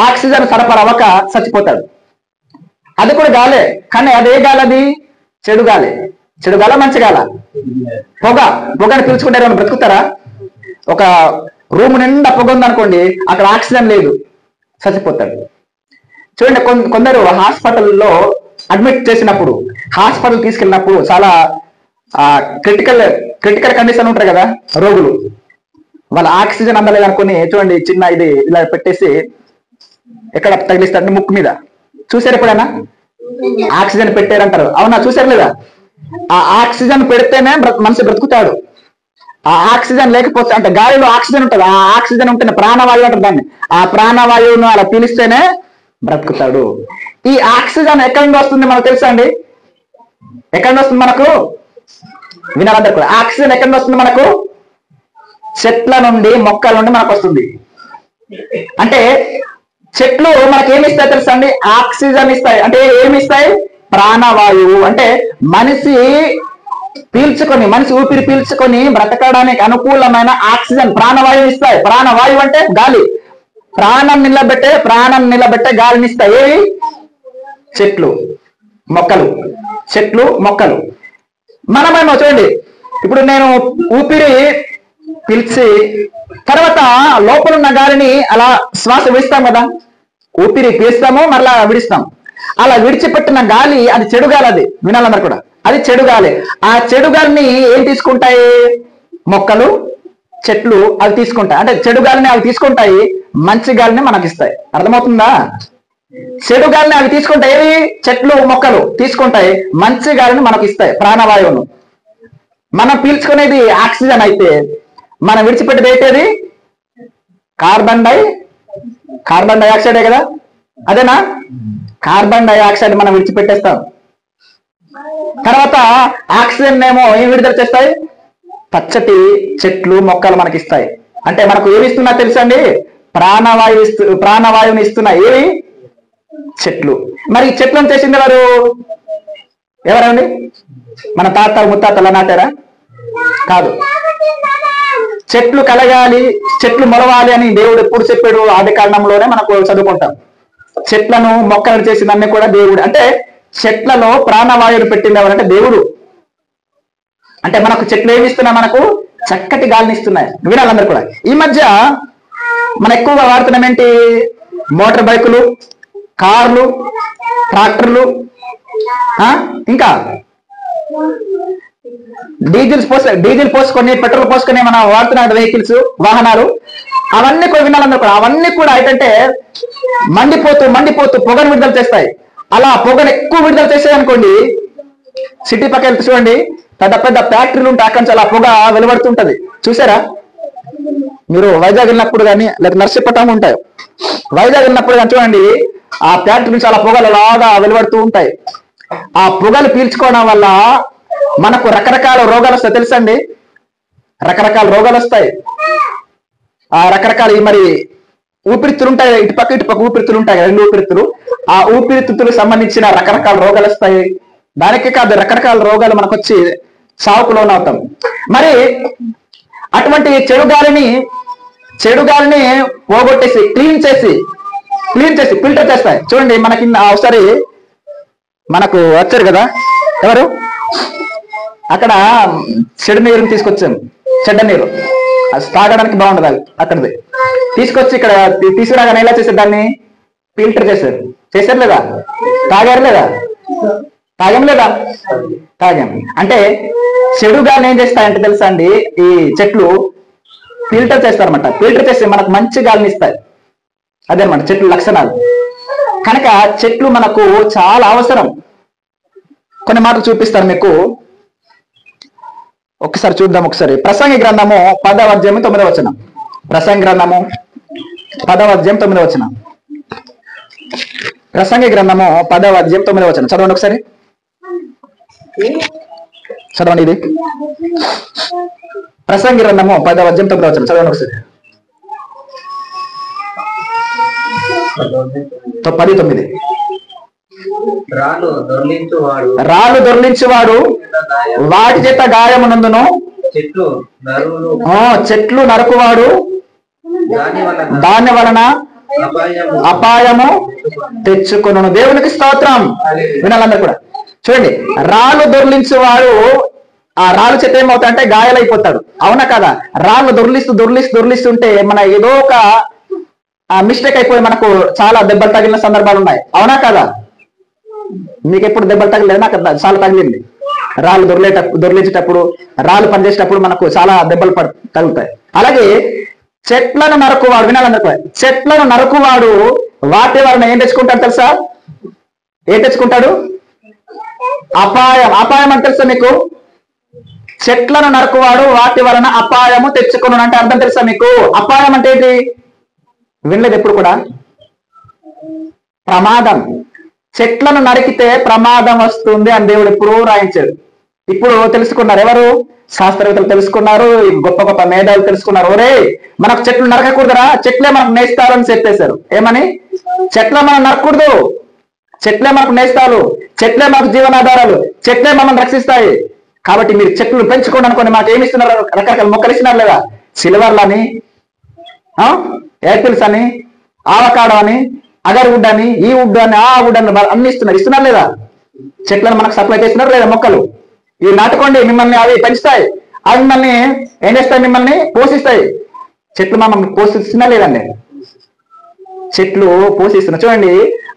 ఆక్సిజన్ సరఫరా అవ్వక చచ్చిపోతాడు. అది కూడా గాలే, కానీ అదే గాలి, అది చెడు గాల మంచి గాల? పొగని పీల్చుకుంటారు, బ్రతుకుతారా? ఒక రూమ్ నిండా పొగ ఉందనుకోండి, అక్కడ ఆక్సిజన్ లేదు, చచ్చిపోతాడు. చూడండి, కొందరు హాస్పిటల్లో అడ్మిట్ చేసినప్పుడు, హాస్పిటల్ తీసుకెళ్ళినప్పుడు చాలా క్రిటికల్ కండిషన్ ఉంటారు కదా రోగులు, వాళ్ళ ఆక్సిజన్ అందలేదు అనుకుని చూడండి, చిన్న ఇది ఇలా పెట్టేసి ఎక్కడ తగిలిస్తారంటే ముక్కు మీద. చూసారు ఎప్పుడైనా? ఆక్సిజన్ పెట్టారంటారు, అవునా? చూసారు లేదా? ఆ ఆక్సిజన్ పెడితేనే మనిషి బ్రతుకుతాడు. ఆ ఆక్సిజన్ లేకపోతే, అంటే గాలిలో ఆక్సిజన్ ఉంటుంది, ఆ ఆక్సిజన్ ఉంటేనే ప్రాణవాయువు అంటారు దాన్ని, ఆ ప్రాణవాయువును అలా పీలిస్తేనే బ్రతుకుతాడు. ఈ ఆక్సిజన్ ఎక్కడి నుండి వస్తుంది మనకు తెలుసా అండి? ఎక్కడి నుండి వస్తుంది మనకు? వినాలందరూ కూడా. ఆక్సిజన్ ఎక్కడి నుండి వస్తుంది మనకు? చెట్ల నుండి, మొక్కల నుండి మనకు వస్తుంది. అంటే చెట్లు మనకి ఏమి ఇస్తాయి తెలుసా అండి? ఆక్సిజన్ ఇస్తాయి. అంటే ఏమి ఇస్తాయి? ప్రాణవాయువు. అంటే మనిషి ఊపిరి పీల్చుకొని బ్రతకడానికి అనుకూలమైన ఆక్సిజన్, ప్రాణవాయువు ఇస్తాయి. ప్రాణవాయువు అంటే గాలి, ప్రాణం నిలబెట్టే గాలిని ఇస్తాయి. ఏవి? చెట్లు మొక్కలు. మనమేమో చూడండి, ఇప్పుడు నేను ఊపిరి పీల్చి తర్వాత లోపల ఉన్న గాలిని అలా శ్వాస విడిస్తాం కదా, ఊపిరి పీల్స్తాము మళ్ళా విడిస్తాం. అలా విడిచిపెట్టిన గాలి అది చెడు గాలి, అది వినాలన్నారు కూడా, అది చెడు గాలి. ఆ చెడు గాలిని ఏం తీసుకుంటాయి? మొక్కలు, చెట్లు అవి తీసుకుంటాయి. అంటే చెడు గాలిని అవి తీసుకుంటాయి, మంచి గాలిని మనకి ఇస్తాయి. అర్థమవుతుందా? చెడు గాలిని అవి తీసుకుంటాయి, ఏవి? చెట్లు, మొక్కలు తీసుకుంటాయి, మంచి గాలిని మనకి ఇస్తాయి, ప్రాణవాయువును. మనం పీల్చుకునేది ఆక్సిజన్ అయితే, మనం విడిచిపెట్టేది ఏంటది? కార్బన్ డైఆక్సైడే కదా, అదేనా? కార్బన్ డైఆక్సైడ్ మనం విడిచిపెట్టేస్తాం. తర్వాత ఆక్సిజన్ ఏమో ఏం విడుదల చేస్తాయి? పచ్చటి చెట్లు, మొక్కలు మనకి ఇస్తాయి. అంటే మనకు ఏమి ఇస్తున్నా తెలుసండి? ప్రాణవాయువుని ఇస్తున్నాయి. ఏవి? చెట్లు. మరి ఈ చెట్లను చేసింది ఎవరండి? మన తాతలు ముత్తాతలు నాటారా? కాదు. చెట్లు కలగాలి, చెట్లు మొలవాలి అని దేవుడు ఎప్పుడు చెప్పాడు? ఆది కారణంలోనే మనకు చదువుకుంటాం. చెట్లను, మొక్కలను చేసిందన్నీ కూడా దేవుడు. అంటే చెట్లలో ప్రాణవాయువులు పెట్టింది ఎవరంటే దేవుడు. అంటే మనకు చెట్లు ఏమి ఇస్తున్నాయి? మనకు చక్కటి గాలిని ఇస్తున్నాయి. వినాలందరూ కూడా. ఈ మధ్య మనం ఎక్కువగా వాడుతున్నాం ఏంటి? మోటార్ బైకులు, కార్లు, ట్రాక్టర్లు, ఇంకా డీజిల్ పోసుకొని, పెట్రోల్ పోసుకొని మనం వాడుతున్న వెహికల్స్, వాహనాలు, అవన్నీ కూడా వినాలందరూ కూడా. అవన్నీ కూడా ఏంటంటే మండిపోతూ పొగను విడుదల చేస్తాయి. అలా పొగను ఎక్కువ విడుదల చేస్తాయి అనుకోండి, సిటీ పక్కన చూడండి, పెద్ద పెద్ద ఫ్యాక్టరీలు ఉంటాయి, అక్కడి నుంచి అలా పొగ వెలువడుతుంటది. చూసారా? మీరు వైజాగ్ వెళ్ళినప్పుడు కానీ, లేదా నర్సీపట్నం ఉంటాయి, వైజాగ్ వెళ్ళినప్పుడు కానీ చూడండి, ఆ ఫ్యాక్టరీ నుంచి అలా పొగలు అలాగా వెలువడుతూ ఉంటాయి. ఆ పొగలు పీల్చుకోవడం వల్ల మనకు రకరకాల రోగాలు వస్తాయి తెలుసండి. రకరకాల రోగాలు వస్తాయి. రకరకాల మరి ఊపిరితులు ఉంటాయి, ఇటుపక్క ఊపిరితులు ఉంటాయి కదా, రెండు ఊపిరితులు. ఆ ఊపిరితిత్తులకు సంబంధించిన రకరకాల రోగాలు వస్తాయి. దానికే కాదు, రకరకాల రోగాలు మనకు వచ్చి సావుకు లోనవుతాం. మరి అటువంటి చెడు గాలిని పోగొట్టేసి క్లీన్ చేసి ఫిల్టర్ చేస్తాయి. చూడండి, మనకి ఒకసారి మనకు వచ్చారు కదా ఎవరు, అక్కడ చెడు నీరుని తీసుకొచ్చాం, చెడ్డ నీరు, అది తాగడానికి బాగుండదు, అది అక్కడిది తీసుకొచ్చి ఇక్కడ తీసుకురాగానే ఎలా చేశారు, దాన్ని ఫిల్టర్ చేశారు లేదా, తాగారు లేదా, తాగాం. అంటే చెడు గాలిని ఏం చేస్తాయంటే తెలుసా అండి, ఈ చెట్లు ఫిల్టర్ చేస్తారన్నమాట. ఫిల్టర్ చేసి మనకు మంచి గాలిని ఇస్తాయి. అదేనమాట చెట్లు లక్షణాలు. కనుక చెట్లు మనకు చాలా అవసరం. కొన్ని మాటలు చూపిస్తాను మీకు, ఒకసారి చూద్దాం. ఒకసారి ప్రసంగి గ్రంథము 10వ అధ్యాయం 9వ వచనం. ప్రసంగి గ్రంథము 10వ అధ్యాయం 9వ వచనం. ప్రసంగి గ్రంథము 10వ అధ్యాయం 9వ వచనం చదవండి ఒకసారి. చదవండి, ఇది ప్రసంగి గ్రంథము 10వ అధ్యాయం 9వ వచనం చదవండి ఒకసారి. 10:9. రాళ్ళు దొర్లించువాడు వాటి చేత గాయమునందును, చెట్లు నరుకువాడు దాని వలన అపాయము తెచ్చుకొనును. దేవునికి స్తోత్రం. వినాలందరూ కూడా చూడండి, రాళ్ళు దొర్లించువాడు ఆ రాళ్ళు చేత ఏమవుతాడంటే గాయాలైపోతాడు. అవునా కదా? రాళ్ళు దొర్లిస్తుంటే మన ఏదో ఒక మిస్టేక్ అయిపోయి మనకు చాలా దెబ్బలు తగిలిన సందర్భాలు ఉన్నాయి. అవునా కదా? మీకు ఎప్పుడు దెబ్బలు తగలేదు? నాకు చాలా తగిలింది. రాళ్ళు దొర్లించేటప్పుడు, రాళ్ళు పనిచేసేటప్పుడు మనకు చాలా దెబ్బలు తగులుతాయి. అలాగే చెట్లను నరుకువాడు, వినాలందరూ, చెట్లను నరుకువాడు వాటి వలన ఏం తెచ్చుకుంటాడు తెలుసా? ఏం తెచ్చుకుంటాడు? అపాయం అంటే తెలుసా మీకు? చెట్లను నరుకువాడు వాటి వలన అపాయము తెచ్చుకున్నాడు అంటే అర్థం తెలుసా మీకు? అపాయం అంటే ఏంటి? వినలేదు ఎప్పుడు కూడా? ప్రమాదం. చెట్లను నరికితే ప్రమాదం వస్తుంది అని దేవుడు ఎప్పుడు రాయించాడు. ఇప్పుడు తెలుసుకున్నారు ఎవరు? శాస్త్రవేత్తలు తెలుసుకున్నారు, గొప్ప గొప్ప మేధావులు తెలుసుకున్నారు. ఒరే, మనకు చెట్లు నరకకూడదురా, చెట్లే మనకు నేస్తారని చెప్పేశారు. ఏమని? చెట్లే మనం నరకూడదు, చెట్లే మనకు నేస్తాలు, చెట్లే మనకు జీవనాధారాలు, చెట్లే మనం రక్షిస్తాయి. కాబట్టి మీరు చెట్లు పెంచుకోండి అనుకోండి. మనకు ఏమి ఇస్తున్నారు? రకరకాల మొక్కలు ఇస్తున్నారు లేదా? సిల్వర్లని, యాపిల్స్ అని, ఆవకాడో అని, అగర్ వుడ్ అని, ఈ వుడ్ అని, ఆ వుడ్ అని అన్ని ఇస్తున్నారు లేదా? చెట్లను మనకు సప్లై చేస్తున్నారు లేదా? మొక్కలు ఇవి నాటుకోండి, మిమ్మల్ని అవి పెంచుతాయి, అవి మిమ్మల్ని ఏం చేస్తాయి? మిమ్మల్ని పోషిస్తాయి. చెట్లు మమ్మల్ని పోషిస్తున్నా లేదండి? చెట్లు పోషిస్తున్నాయి. చూడండి,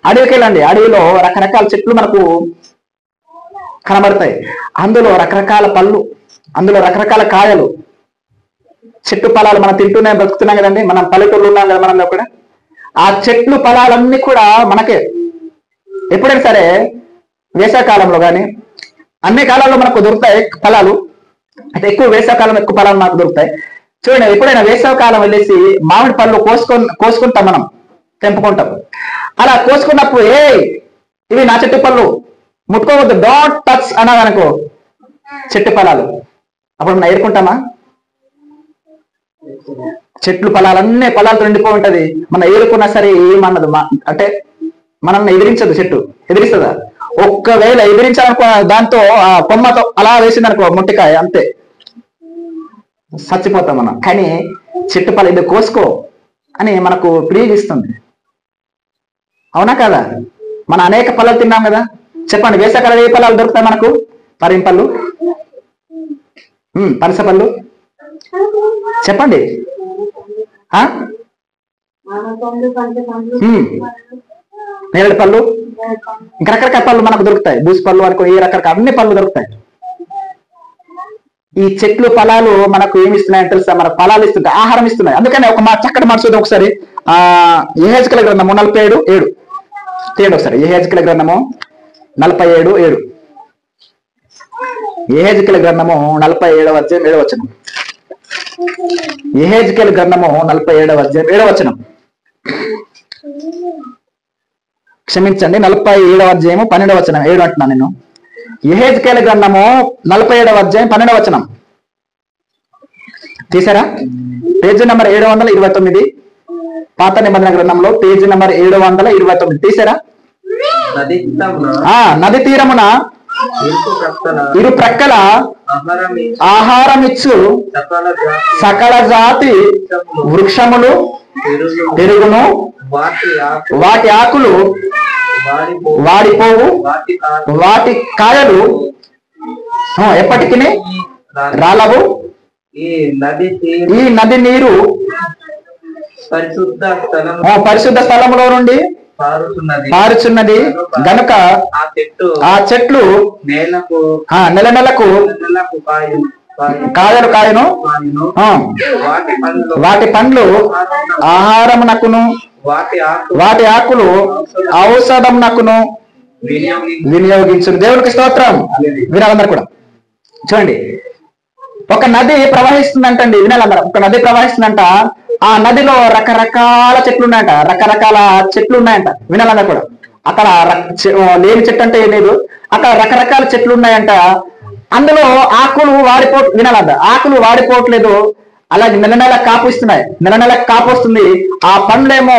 అడవికి వెళ్ళండి, అడవిలో రకరకాల చెట్లు మనకు కనబడతాయి. అందులో రకరకాల పళ్ళు, అందులో రకరకాల కాయలు, చెట్టు ఫలాలు మనం తింటూనే బ్రతుకుతున్నాం కదండి. మనం పల్లెటూళ్ళు ఉన్నాం కదా, మనం కూడా ఆ చెట్లు ఫలాలన్నీ కూడా మనకే. ఎప్పుడైనా సరే వేసవకాలంలో కానీ అన్ని కాలాల్లో మనకు దొరుకుతాయి ఫలాలు. అయితే ఎక్కువ వేసవకాలం ఎక్కువ ఫలాలు మనకు దొరుకుతాయి. చూడండి, ఎప్పుడైనా వేసవకాలం వెళ్ళేసి మామిడి పళ్ళు కోసుకుంటాం, మనం తెంపుకుంటాం. అలా కోసుకున్నప్పుడు ఇవి నా చెట్టు పళ్ళు, ముట్టుకోవద్దు, డోంట్ టచ్ అన్నదనుకో చెట్టు ఫలాలు, అప్పుడు మనం ఏరుకుంటామా? చెట్లు ఫలాలన్నీ ఫలాలతో నిండిపోయి ఉంటది. మనం ఏరుకున్నా సరే ఏమన్నదు, అంటే మనల్ని ఎదిరించదు. చెట్టు ఎదిరిస్తుందా? ఒక్కవేళ ఎదిరించాలనుకో, దాంతో ఆ కొమ్మతో అలా వేసిందనుకో మొట్టికాయ, అంతే, చచ్చిపోతాం మనం. కానీ చెట్టు ఫలం ఇది కోసుకో అని మనకు ప్రియగిస్తుంది. అవునా కదా? మనం అనేక ఫలాలు తిన్నాం కదా. చెప్పండి, వేసవకాలం ఏ ఫలాలు దొరుకుతాయి మనకు? పరింపళ్ళు, పనసపళ్ళు, చెప్పండి, నేరేడు పళ్ళు, ఇంకా రకరకాల పళ్ళు మనకు దొరుకుతాయి. బూసి పళ్ళు అనుకో, ఏ రకరకాల అన్ని పళ్ళు దొరుకుతాయి. ఈ చెట్లు ఫలాలు మనకు ఏమి ఇస్తున్నాయని తెలుసా? మనకు ఫలాలు ఇస్తుంటాయి, ఆహారం ఇస్తున్నాయి. అందుకని ఒక చక్కటి మాట చూద్దాం ఒకసారి. యెహెజ్కేలు గ్రంథము 47:7 తీయండి ఒకసారి. యెహెజ్కేలు గ్రంథము 47:7. యెహెజ్కేలు గ్రంథము 47వ అధ్యాయం 7వ వచనం. యెహెజ్కేలు గ్రంథము 47వ అధ్యాయం 7వ వచనం. క్షమించండి, 47వ అధ్యాయము 12వ వచనం. 7 అంటున్నా నేను. యెహెజ్కేలు గ్రంథము 47వ అధ్యాయం 12వ వచనం. తీసారా? పేజీ నెంబర్ 729, పాత నిబంధన గ్రంథంలో పేజీ నెంబర్ 729 తీసారా? నది తీరమున ఇరు ప్రక్కల ఆహారమిచ్చు సకల జాతి వృక్షములు పెరుగును, వాటి ఆకులు వాడిపోవు, వాటి కాయలు ఎప్పటికీ రాలవు. ఈ నది నీరు పరిశుద్ధ స్థలములో నుండి పారుచున్నది గనుక ఆ చెట్లు నెల నెలకు కాయలు కాయను, వాటి పండ్లు ఆహారమునకును, వాటి ఆకులు ఔషధమునకును వినియోగించును. దేవునికి స్తోత్రం. వినాలందరూ కూడా చూడండి, ఒక నది ప్రవహిస్తుందంటండి. వినాలందరూ, ఒక నది ప్రవహిస్తుందంట. ఆ నదిలో రకరకాల చెట్లు ఉన్నాయంట, రకరకాల చెట్లు ఉన్నాయంట. వినాలందరూ కూడా, అక్కడ లేని చెట్టు అంటే ఏం లేదు, అక్కడ రకరకాల చెట్లు ఉన్నాయంట. అందులో ఆకులు వినాలంట, ఆకులు వాడిపోవట్లేదు. అలాగే నెల నెల కాపు ఇస్తున్నాయి, నెల నెల కాపు వస్తుంది. ఆ పండ్లేమో,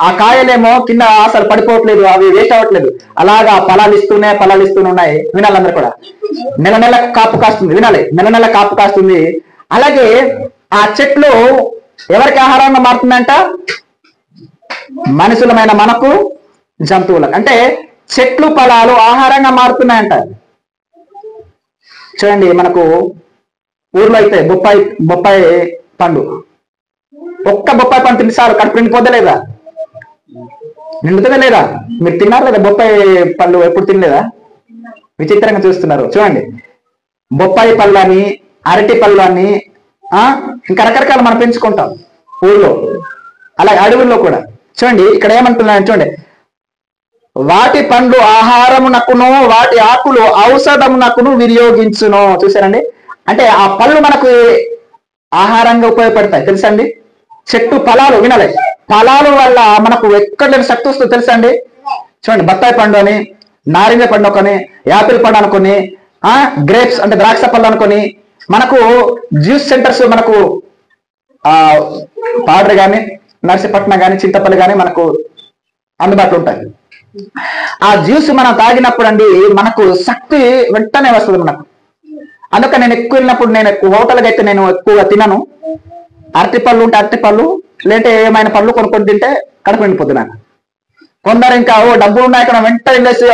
ఆ కాయలేమో కింద అసలు పడిపోవట్లేదు, అవి వేస్ట్ అవ్వట్లేదు. అలాగా ఫలాలు ఇస్తూనే ఉన్నాయి. వినాలందరూ కూడా, నెల నెల కాపు కాస్తుంది. వినాలి, నెల నెల కాపు కాస్తుంది. అలాగే ఆ చెట్లు ఎవరికి ఆహారంగా మారుతుందంట? మనుషులమైన మనకు, జంతువులకు. అంటే చెట్లు ఫలాలు ఆహారంగా మారుతున్నాయంట. చూడండి, మనకు ఊర్లో అయితే బొప్పాయి పండు, ఒక్క బొప్పాయి పండు తిని చాలు, కడుపు నిండిపోద్దా లేదా? నిండుతుందా లేదా? మీరు తిన్నారు లేదా? బొప్పాయి పళ్ళు ఎప్పుడు తినలేదా? విచిత్రంగా చూస్తున్నారు. చూడండి, బొప్పాయి పళ్ళు అని, అరటి పళ్ళు అని, ఇంకా రకరకాలు మనం పెంచుకుంటాం ఊళ్ళో, అలాగే అడవుల్లో కూడా. చూడండి, ఇక్కడ ఏమంటున్నాను చూడండి, వాటి పండ్లు ఆహారమునకును, వాటి ఆకులు ఔషధమునకును వినియోగించును. చూసారండి, అంటే ఆ పళ్ళు మనకు ఆహారంగా ఉపయోగపడతాయి. తెలుసండి, చెట్టు ఫలాలు. వినాలి, ఫలాలు వల్ల మనకు ఎక్కడ లేని శక్తి వస్తుంది. తెలుసండి, చూడండి, బత్తాయి పండు అని, నారింజ పండు అనుకొని, యాపిల్ పండు అనుకొని, గ్రేప్స్ అంటే ద్రాక్ష పళ్ళు అనుకొని, మనకు జ్యూస్ సెంటర్స్, మనకు పాడర్ కానీ, నర్సీపట్నం కానీ, చింతపల్లి కానీ మనకు అందుబాటులో ఉంటాయి. ఆ జ్యూస్ మనం తాగినప్పుడు అండి మనకు శక్తి వెంటనే వస్తుంది మనకు. అందుకని నేను ఎక్కువ వెళ్ళినప్పుడు, నేను హోటల్కి అయితే నేను ఎక్కువగా తినను. అరటి పళ్ళు ఉంటే అరటి పళ్ళు, లేదంటే ఏమైనా పళ్ళు కొనుక్కొని తింటే కడుపు నిండిపోద్ది నాకు. కొందరు ఇంకా డబ్బులు ఉన్నాయి కదా, వెంటనే వెళ్ళేసి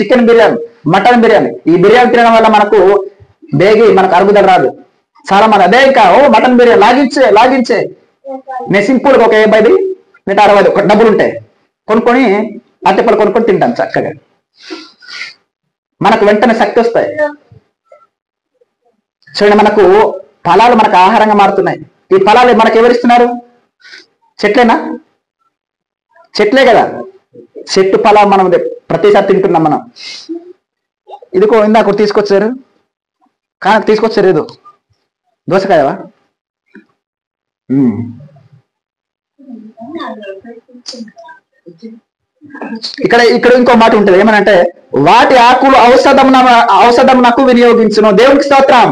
చికెన్ బిర్యానీ, మటన్ బిర్యానీ. ఈ బిర్యానీ తినడం వల్ల మనకు మనకు అరుగుదల రాదు. చాలా మంది అదే ఇంకా మటన్ బిర్యానీ లాగించే నేను సింపుల్ గా ఒక 50 లేదా 60 డబ్బులు ఉంటాయి, కొనుక్కొని అరటిపళ్ళు కొనుక్కొని తింటాను చక్కగా. మనకు వెంటనే శక్తి వస్తాయి. చూడండి, మనకు ఫలాలు మనకు ఆహారంగా మారుతున్నాయి. ఈ ఫలాలు మనకు ఎవరిస్తున్నారు? చెట్లేనా? చెట్లే కదా. చెట్టు ఫలాలు మనం ప్రతిసారి తింటున్నాం మనం. ఇదిగో ఇందాక తీసుకొచ్చారు, కానీ తీసుకొచ్చారు ఏదో దోసకాయవా? ఇక్కడ ఇంకో మాట ఉంటుంది, ఏమనంటే వాటి ఆకులు ఔషధమునకు వినియోగించును. దేవునికి స్తోత్రం.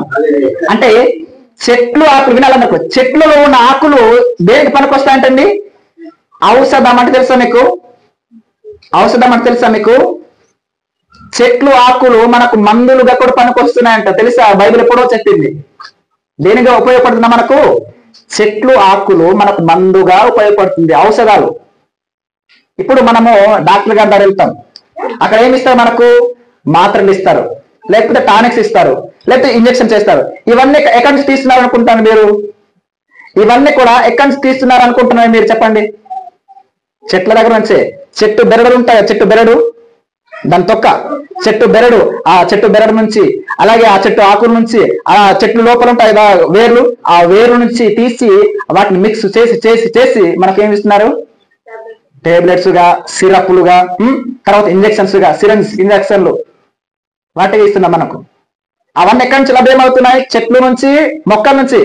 అంటే చెట్లు ఆకులు. వినాలన్నకు, చెట్లలో ఉన్న ఆకులు దేనికి పనికి వస్తాయంటండి? ఔషధం అంటే తెలుసా మీకు? ఔషధం అంటే తెలుసా మీకు? చెట్లు ఆకులు మనకు మందులుగా కూడా పనికి వస్తున్నాయంట. తెలుసా? బైబిల్ ఎప్పుడో చెప్పింది. దేనిగా ఉపయోగపడుతుందా మనకు? చెట్లు ఆకులు మనకు మందుగా ఉపయోగపడుతుంది, ఔషధాలు. ఇప్పుడు మనము డాక్టర్ గారి దగ్గర వెళ్తాం, అక్కడ ఏమి ఇస్తారు మనకు? మాత్రలు ఇస్తారు, లేకపోతే టానిక్స్ ఇస్తారు, లేకపోతే ఇంజక్షన్ చేస్తారు. ఇవన్నీ ఎక్కడి నుంచి తీస్తున్నారు అనుకుంటాను మీరు? ఇవన్నీ కూడా ఎక్కడి నుంచి తీస్తున్నారు అనుకుంటున్నారు మీరు? చెప్పండి. చెట్ల దగ్గర నుంచే. చెట్టు బెరడులు ఉంటాయి, చెట్టు బెరడు, దాని తొక్క, చెట్టు బెరడు, ఆ చెట్టు బెరడు నుంచి, అలాగే ఆ చెట్టు ఆకుల నుంచి, ఆ చెట్లు లోపల ఉంటాయి వేర్లు, ఆ వేరు నుంచి తీసి వాటిని మిక్స్ చేసి మనకేమి ఇస్తున్నారు? టాబ్లెట్స్ గా, సిరప్లుగా, తర్వాత ఇంజక్షన్స్ గా, ఇంజక్షన్లు వాటికి ఇస్తున్నాం మనకు. అవన్నీ ఎక్కడి నుంచి లభ్యమవుతున్నాయి? చెట్ల నుంచి, మొక్కల నుంచి.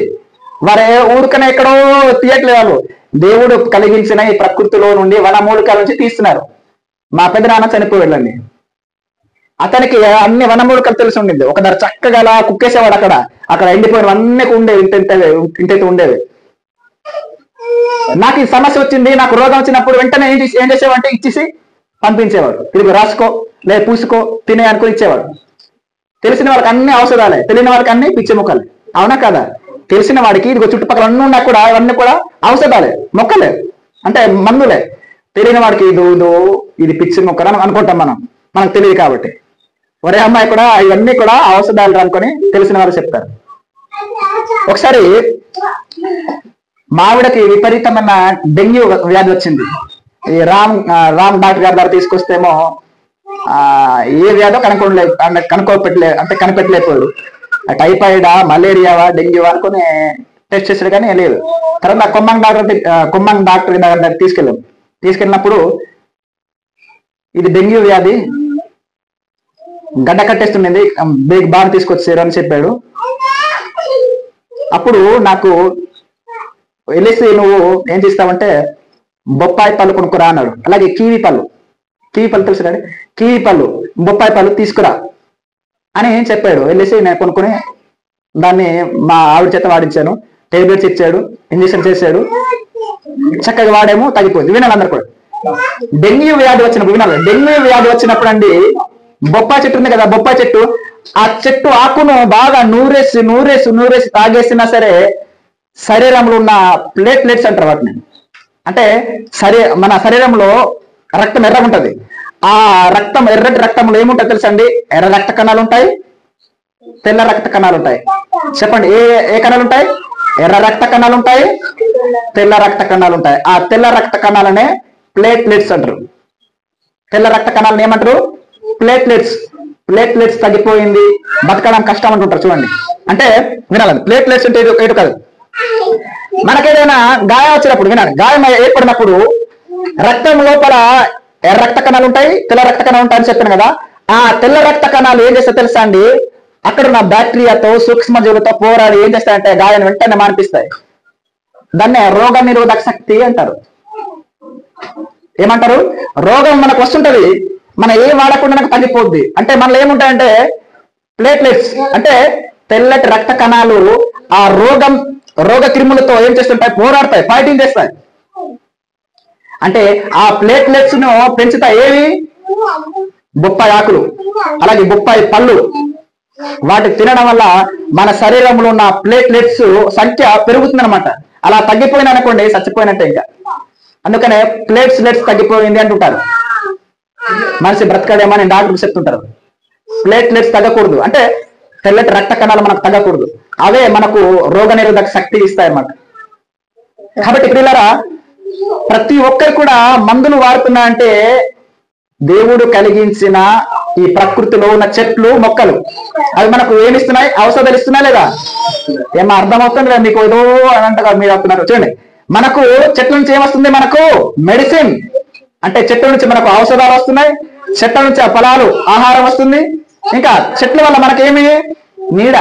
వారే ఊరికనే ఎక్కడో తీయట్లేదు వాళ్ళు, దేవుడు కలిగించిన ఈ ప్రకృతిలో నుండి వనమూలికల నుంచి తీస్తున్నారు. మా పెద్ద నాన్న చనిపోయాళ్ళండి, అతనికి అన్ని వనమూలికలు తెలిసి ఉండింది. ఒకదారు చక్కగా అలా కుక్కేసేవాడు. అక్కడ ఎండిపోయినవన్నీ ఉండేవి, ఇంటైతే ఉండేవి. నాకు ఈ సమస్య వచ్చింది, నాకు రోగం వచ్చినప్పుడు వెంటనే ఏం చేసేవాడంటే ఇచ్చేసి పంపించేవాడు. తిరిగి రాసుకో, లేదా పూసుకో, తినే అనుకుని ఇచ్చేవాడు. తెలిసిన వాళ్ళకి అన్ని ఔషధాలే, తెలియని వాళ్ళకి అన్ని పిచ్చి మొక్కలే. అవునా కదా? తెలిసిన వాడికి ఇదిగో చుట్టుపక్కల అన్నీ ఉన్నా కూడా ఇవన్నీ కూడా ఔషధాలే, మొక్కలే, అంటే మందులే. తెలియని వాడికి ఇది పిచ్చి మొక్కలు అని అనుకుంటాం మనకు తెలియదు కాబట్టి. ఒరే అమ్మాయి కూడా ఇవన్నీ కూడా ఔషధాలు అనుకొని తెలిసిన వాళ్ళు చెప్తారు. ఒకసారి మావిడకి విపరీతమైన డెంగ్యూ వ్యాధి వచ్చింది. ఈ రామ్ డాక్టర్ గారి దగ్గర తీసుకొస్తేమో ఏ వ్యాధో కనిపెట్టలేకపోయాడు. టైఫాయిడా, మలేరియావా, డెంగ్యూవా అనుకుని టెస్ట్ చేసాడు కానీ లేదు. తర్వాత కొమ్మంగ్ డాక్టర్ దగ్గర తీసుకెళ్ళినప్పుడు ఇది డెంగ్యూ వ్యాధి, గడ్డ కట్టేస్తుండేది, బాగా తీసుకొచ్చారు అని చెప్పాడు. అప్పుడు నాకు వెళ్ళేసి నువ్వు ఏం చేస్తావంటే బొప్పాయి పళ్ళు కొనుక్కురా అన్నాడు. అలాగే కివి పళ్ళు తెలుసునండి, కివి పళ్ళు, బొప్పాయి పళ్ళు తీసుకురా అని చెప్పాడు. వెళ్ళేసి నేను కొనుక్కుని దాన్ని మా ఆవిడ చేత వాడించాను. టేబ్లెట్స్ ఇచ్చాడు, ఇంజక్షన్ చేశాడు, చక్కగా వాడేమో తగ్గిపోయింది. వినాలి అందరు కూడా. డెంగ్యూ వ్యాధి వచ్చినప్పుడు అండి, బొప్పాయి చెట్టు ఉంది కదా, బొప్పాయి చెట్టు, ఆ చెట్టు ఆకును బాగా నూరేసి తాగేసినా సరే శరీరంలో ఉన్న ప్లేట్లెట్స్ అంటారు వాటిని. అంటే మన శరీరంలో రక్తం ఎర్రగుంటది. ఆ రక్తం, ఎర్రటి రక్తంలో ఏముంటాయి తెలుసండి? ఎర్ర రక్త కణాలు ఉంటాయి, తెల్ల రక్త కణాలు ఉంటాయి. చెప్పండి, ఏ కణాలు ఉంటాయి? ఎర్ర రక్త కణాలు ఉంటాయి, తెల్ల రక్త కణాలు ఉంటాయి. ఆ తెల్ల రక్త కణాలనే ప్లేట్లెట్స్ అంటారు. తెల్ల రక్త కణాలను ఏమంటారు? ప్లేట్లెట్స్ తగ్గిపోయింది, బతకడం కష్టం అంటుంటారు. చూడండి, అంటే వినాలండి, ప్లేట్లెట్స్ అంటే ఏటు కాదు. మనకేదైనా గాయం వచ్చినప్పుడు, వినాలి, గాయం ఏర్పడినప్పుడు రక్తం లోపల ఎర్ర రక్త కణాలు ఉంటాయి, తెల్ల రక్త కణాలు ఉంటాయని చెప్పాను కదా. ఆ తెల్ల రక్త కణాలు ఏం చేస్తాయి తెలుసా అండి? అక్కడ ఉన్న బ్యాక్టీరియాతో, సూక్ష్మజీవులతో పోరాడి ఏం చేస్తాయంటే గాయాన్ని వెంటనే మాన్పిస్తాయి. దాన్నే రోగ నిరోధక శక్తి అంటారు. ఏమంటారు? రోగం మనకు వస్తుంటది, మన ఏ వాడకుండా మనకు తగ్గిపోద్ది. అంటే మనలో ఏముంటాయంటే ప్లేట్లెట్స్, అంటే తెల్లటి రక్త కణాలు ఆ రోగ క్రిములతో ఏం చేస్తుంటాయి? పోరాడతాయి, ఫైటింగ్ చేస్తాయి. అంటే ఆ ప్లేట్లెట్స్ ను పెంచుతాయి ఏవి? బొప్పాయి ఆకులు, అలాగే బొప్పాయి పళ్ళు. వాటి తినడం వల్ల మన శరీరంలో ఉన్న ప్లేట్లెట్స్ సంఖ్య పెరుగుతుందన్నమాట. అలా తగ్గిపోయిన అనుకోండి చచ్చిపోయినట్టే ఇంకా. అందుకనే ప్లేట్లెట్స్ తగ్గిపోయింది అంటుంటారు. మనిషి బ్రతకడేమని డాక్టర్లు చెప్తుంటారు. ప్లేట్లెట్స్ తగ్గకూడదు అంటే తెల్లటి రక్త కణాలు మనకు తగ్గకూడదు. అవే మనకు రోగ నిరోధక శక్తి ఇస్తాయి అన్నమాట. కాబట్టి ప్రియులారా, ప్రతి ఒక్కరు కూడా మందులు వాడుతున్నాయంటే దేవుడు కలిగించిన ఈ ప్రకృతిలో ఉన్న చెట్లు, మొక్కలు అవి మనకు ఏమిస్తున్నాయి? ఔషధాలు ఇస్తున్నాయి లేదా? ఏమో అర్థమవుతుంది లేదా మీకు? ఏదో అనంతగా మీరు అవుతున్నారు. చూడండి, మనకు చెట్ల నుంచి ఏమొస్తుంది? మనకు మెడిసిన్. అంటే చెట్ల నుంచి మనకు ఔషధాలు వస్తున్నాయి, చెట్ల నుంచి ఫలాలు, ఆహారం వస్తుంది. ఇంకా చెట్ల వల్ల మనకేమి? నీడ.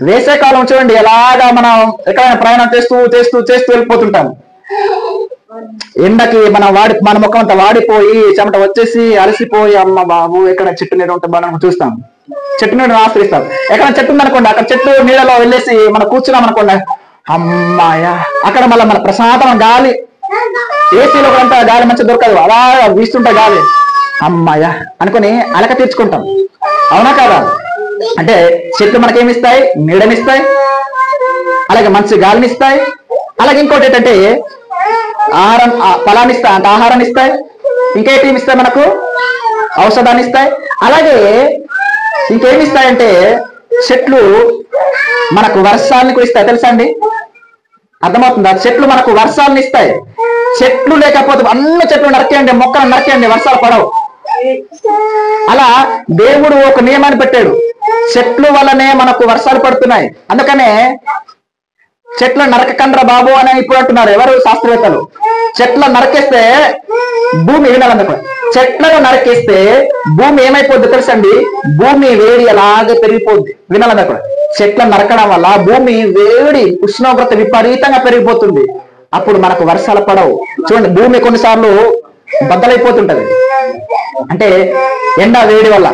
వేసవికాలం చూడండి ఎలాగా మనం ఎక్కడైనా ప్రయాణం చేస్తూ వెళ్ళిపోతుంటాం. ఎండకి మన ముఖం అంతా వాడిపోయి చెమట వచ్చేసి అలసిపోయి అమ్మ బాబు ఎక్కడ చెట్టు నీడ ఉంటే మనం చూస్తాం, చెట్టు నీడను ఆశ్రయిస్తాం. ఎక్కడ చెట్టు ఉందనుకోండి, అక్కడ చెట్టు నీడలో వెళ్ళేసి మనం కూర్చున్నాం అనుకోండి, అమ్మాయ అక్కడ మళ్ళీ మన ప్రశాంతమైన గాలి, ఏసీలో కూడా గాలి మంచిగా దొరకదు, అలా వీస్తుంటే గాలి, అమ్మాయ అనుకుని అలక తీర్చుకుంటాం. అవునా కదా? అంటే చెట్లు మనకేమిస్తాయి? నీడనిస్తాయి, అలాగే మంచి గాలిని ఇస్తాయి. అలాగే ఇంకోటి ఏంటంటే ఫలాన్ని ఇస్తాయి, అంటే ఆహారాన్ని ఇస్తాయి. ఇంకేమి ఇస్తాయి? మనకు ఔషధాన్ని ఇస్తాయి. అలాగే ఇంకేమి ఇస్తాయంటే చెట్లు మనకు వర్షాలను కూడా ఇస్తాయి. తెలుసా అండి? అర్థమవుతుందా? చెట్లు మనకు వర్షాలను ఇస్తాయి. చెట్లు లేకపోతే అన్ని చెట్లు నరికేయండి, మొక్కలు నరికేయండి, వర్షాలు పడవు. అలా దేవుడు ఒక నియమాన్ని పెట్టాడు, చెట్లు వల్లనే మనకు వర్షాలు పడుతున్నాయి. అందుకనే చెట్ల నరకకండ్ర బాబు అని ఇప్పుడు అంటున్నారు ఎవరు? శాస్త్రవేత్తలు. చెట్ల నరకేస్తే భూమి, వినాలనుకో, చెట్లను నరకేస్తే భూమి ఏమైపోద్ది తెలుసండి? భూమి వేడి అలాగే పెరిగిపోద్ది. వినాలనుకో, చెట్లను నరకడం వల్ల భూమి వేడి, ఉష్ణోగ్రత విపరీతంగా పెరిగిపోతుంది. అప్పుడు మనకు వర్షాలు పడవు. చూడండి, భూమి కొన్నిసార్లు బద్దలైపోతుంటది, అంటే ఎండ వేడి వల్ల.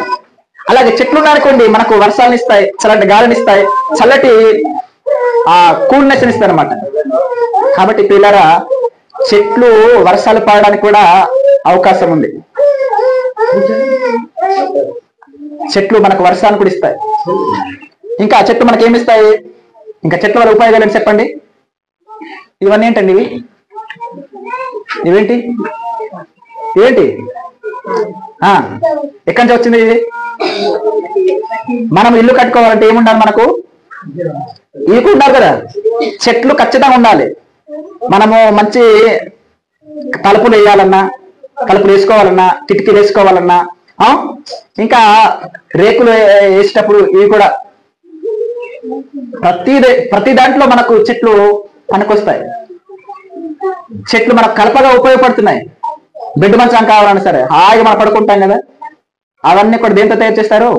అలాగే చెట్లు ఉన్నాయనుకోండి మనకు వర్షాలను ఇస్తాయి, చల్లటి గాలిని ఇస్తాయి, చల్లటి కూల్నెస్ ఇస్తాయి అనమాట. కాబట్టి పిల్లరా చెట్లు వర్షాలు పడడానికి కూడా అవకాశం ఉంది. చెట్లు మనకు వర్షాన్ని కూడా ఇస్తాయి. ఇంకా చెట్లు మనకి ఏమి ఇస్తాయి? ఇంకా చెట్ల వల్ల ఉపయోగాలు ఏంటి చెప్పండి? ఇవన్నీ ఏంటండి? ఇవేంటి ఏంటి ఎక్కడి నుంచి వచ్చింది ఇది? మనం ఇల్లు కట్టుకోవాలంటే ఏముండాలి మనకు? ఈకు ఉండాలి కదా. చెట్లు ఖచ్చితంగా ఉండాలి. మనము మంచి తలుపులు వేయాలన్నా, తలుపులు వేసుకోవాలన్నా, కిటికీలు వేసుకోవాలన్నా, ఇంకా రేకులు వేసేటప్పుడు ఇవి కూడా ప్రతి దాంట్లో మనకు చెట్లు పనికొస్తాయి. చెట్లు మనకు కలపగా ఉపయోగపడుతున్నాయి. బెడ్ మంచం కావాలన్నా సరే హాయిగా మనం పడుకుంటాం కదా, అవన్నీ కూడా దేంతో తయారు చేస్తారు?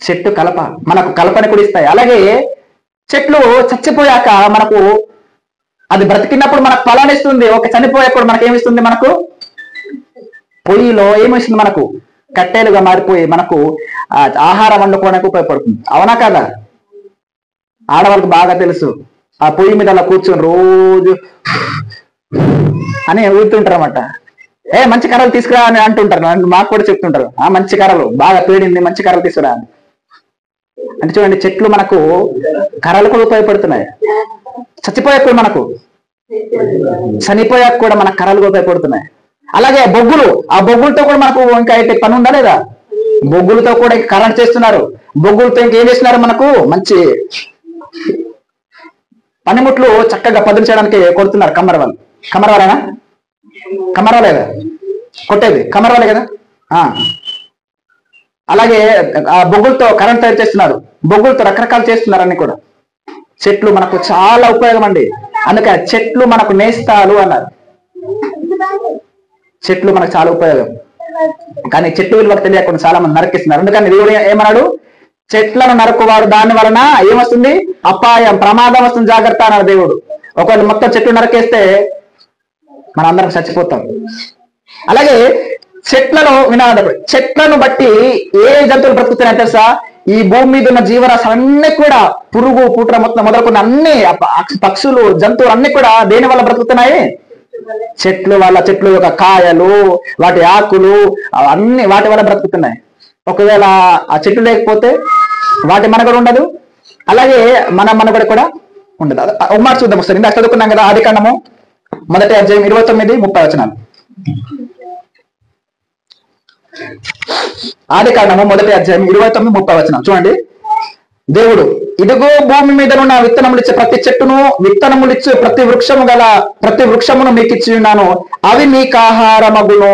చెట్టు కలప. మనకు కలపని కూడా ఇస్తాయి. అలాగే చెట్లు చచ్చిపోయాక మనకు అది బ్రతికినప్పుడు మనకు ఫలాన్ని ఇస్తుంది. ఒక చనిపోయాక కూడా మనకు ఏమిస్తుంది? మనకు పొయ్యిలో ఏమిస్తుంది? మనకు కట్టెలుగా మారిపోయి మనకు ఆహారం వండుకోవడానికి ఉపయోగపడుతుంది. అవునా కదా? ఆడవాళ్ళకి బాగా తెలుసు. ఆ పొయ్యి మీద అలా కూర్చొని రోజు అని ఊరుతుంటారు అన్నమాట. మంచి కర్రలు తీసుకురా అని అంటుంటారు. మాకు కూడా చెప్తుంటారు, మంచి కర్రలు బాగా పేడింది, మంచి కర్రలు తీసుకురా అని. అంటే చూడండి, చెట్లు మనకు కర్రలు కూడా ఉపయోగపడుతున్నాయి. చచ్చిపోయాక కూడా మనకు, చనిపోయాక కూడా మనకు కర్రలు ఉపయోగపడుతున్నాయి. అలాగే బొగ్గులు, ఆ బొగ్గులతో కూడా మనకు ఇంకా అయితే పని ఉందా లేదా? బొగ్గులతో కూడా కరెంట్ చేస్తున్నారు. బొగ్గులతో ఇంకేం చేస్తున్నారు? మనకు మంచి పనిముట్లు చక్కగా పదులు చేయడానికి కొడుతున్నారు. కమ్మరవాళ్ళు, కమ్మరవాలేనా? కమ్మరవాలేదా కొట్టేది? కమ్మరవాలే కదా. అలాగే ఆ బొగ్గులతో కరెంట్ తయారు చేస్తున్నారు. బొగ్గులతో రకరకాలు చేస్తున్నారు అన్ని కూడా. చెట్లు మనకు చాలా ఉపయోగం అండి. అందుకే చెట్లు మనకు నేస్తాలు అన్నారు. చెట్లు మనకు చాలా ఉపయోగం. కానీ చెట్టు విలువకు తెలియకుండా చాలా మంది నరికిస్తున్నారు. అందుకని దేవుడు ఏమన్నాడు? చెట్లను నరుకువాడు దాని వలన ఏమొస్తుంది? అపాయం, ప్రమాదం వస్తుంది, జాగ్రత్త అన్నాడు దేవుడు. ఒకవేళ మొత్తం చెట్లు నరికేస్తే మన అందరం చచ్చిపోతాం. అలాగే చెట్లను వినాలి, చెట్లను బట్టి ఏ జంతువులు బ్రతుకుతున్నాయి తెలుసా? ఈ భూమి మీద ఉన్న జీవరాశులు అన్ని కూడా, పురుగు పుట్ర మొత్తం మొదలుకున్న అన్ని పక్షులు, జంతువులు అన్ని కూడా దేని వల్ల బ్రతుకుతున్నాయి? చెట్లు వల్ల. చెట్లు యొక్క కాయలు, వాటి ఆకులు అన్ని వాటి వల్ల బ్రతుకుతున్నాయి. ఒకవేళ ఆ చెట్లు లేకపోతే వాటి మనుగడ ఉండదు, అలాగే మన మనుగడ కూడా ఉండదు. ఒక మాట చూద్దాం ఒకసారి. ఇందాక చదువుకున్నాం కదా, ఆదికాండము 1వ అధ్యాయం 29-30 వచనాలు. ఆదికాండము 1వ అధ్యాయం 29-30 వచనం చూడండి. దేవుడు, ఇదిగో భూమి మీద ఉన్న విత్తనములు ఇచ్చే ప్రతి చెట్టును, విత్తనములు ఇచ్చే ప్రతి వృక్షమును మీకు ఇచ్చి ఉన్నాను, అవి మీకు ఆహారమగును.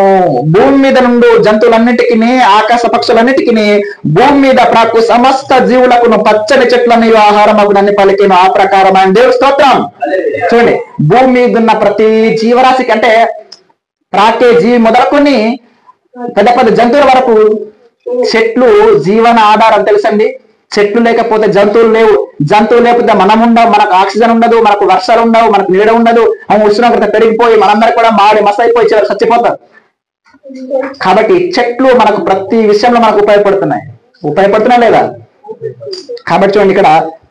భూమి మీద నుండి జంతువులన్నిటికీ, ఆకాశ పక్షులన్నిటికీ, భూమి మీద ప్రాకు సమస్త జీవులకు పచ్చని చెట్లని ఆహారమగునని పలికిన. ఆ ప్రకారమైన దేవుడు స్తోత్రం. చూడండి, భూమి మీద ఉన్న ప్రతి జీవరాశికి, అంటే ప్రాకే జీవి మొదలుకొని పెద్ద పెద్ద జంతువుల వరకు చెట్లు జీవన ఆధారం. తెలుసండి, చెట్లు లేకపోతే జంతువులు లేవు. జంతువులు లేకపోతే మనం ఉండవు, మనకు ఆక్సిజన్ ఉండదు, మనకు వర్షాలు ఉండవు, మనకు నీడ ఉండదు. ఉష్ణోగ్రత పెరిగిపోయి మనందరూ కూడా మాడి మసైపోయి చచ్చిపోతారు. కాబట్టి చెట్లు మనకు ప్రతి విషయంలో మనకు ఉపయోగపడుతున్నాయి లేదా? కాబట్టి చూడండి, ఇక్కడ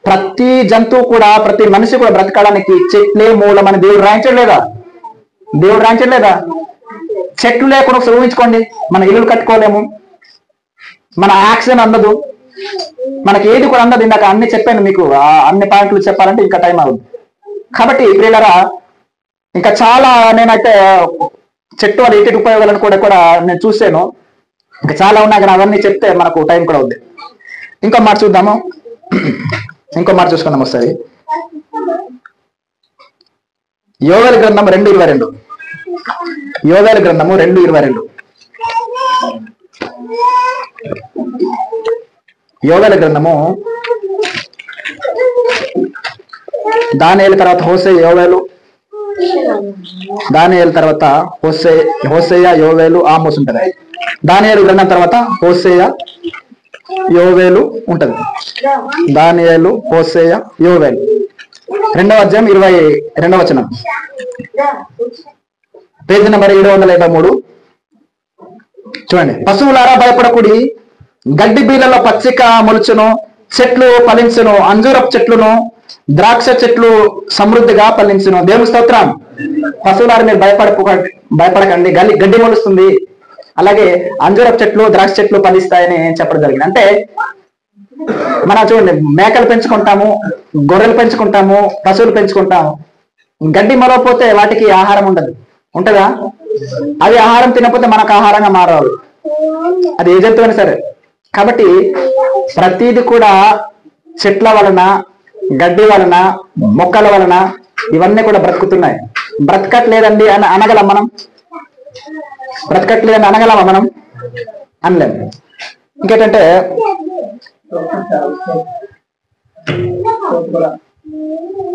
ప్రతి జంతువు కూడా, ప్రతి మనిషి కూడా బ్రతకడానికి చెట్లే మూలమని దేవుడు రాయించలేదా? దేవుడు రాయించలేదా? చెట్లు లేకుండా ఒకసారి ఊహించుకోండి, మన ఇల్లు కట్టుకోలేము, మన ఆక్సిజన్ అందదు, మనకి ఏది కూడా అందదు. ఇందాక అన్ని చెప్పాను మీకు, అన్ని పాయింట్లు చెప్పాలంటే ఇంకా టైం అవుతుంది. కాబట్టి ప్రియులారా, ఇంకా చాలా నేనైతే చెట్టు వల్ల ఏటి ఉపయోగాలను కూడా నేను చూసాను. ఇంకా చాలా ఉన్నాయి, కానీ అవన్నీ చెప్తే మనకు టైం కూడా అవుద్ది. ఇంకో మాట చూద్దాము, ఇంకో మాట చూసుకుందాం ఒకసారి. యోవేలు గ్రంథము 2:22. యోవేలు గ్రంథము 2:22. యోవేలు గ్రంథము, దానియేలు తర్వాత హోసేయ, యోవేలు, దానియేలు తర్వాత హోసేయ, యోవేలు, ఆమోస్ ఉంటది. దానియేలు గ్రంథం తర్వాత హోసేయ, యోవేలు ఉంటది. దానియేలు, హోసేయ, యోవేలు. 2వ అధ్యాయం 22వ వచనం, పేజీ నెంబర్ 753. చూడండి, పశువులారా భయపడకుడి, గడ్డి బీలలో పచ్చిక మొలుచును, చెట్లు ఫలించును, అంజూరపు చెట్లును ద్రాక్ష చెట్లు సమృద్ధిగా ఫలించును. దేవుని స్తోత్రం. పశువులారు మీరు భయపడకండి, గడ్డి మొలుస్తుంది, అలాగే అంజూరపు చెట్లు ద్రాక్ష చెట్లు ఫలిస్తాయని చెప్పడం జరిగింది. అంటే మనం చూడండి, మేకలు పెంచుకుంటాము, గొర్రెలు పెంచుకుంటాము, పశువులు పెంచుకుంటాము. గడ్డి మొలవపోతే వాటికి ఆహారం ఉంటుందా? అవి ఆహారం తినకపోతే మనకు ఆహారంగా మారాలి, అది ఏ జంతువు అయినా సరే. కాబట్టి ప్రతిది కూడా చెట్ల వలన, గడ్డి వలన, మొక్కల వలన ఇవన్నీ కూడా బ్రతుకుతున్నాయి. బ్రతకట్లేదండి అని అనగలం మనం? బ్రతకట్లేదని అనగలమా మనం? అనలేము. ఇంకేంటంటే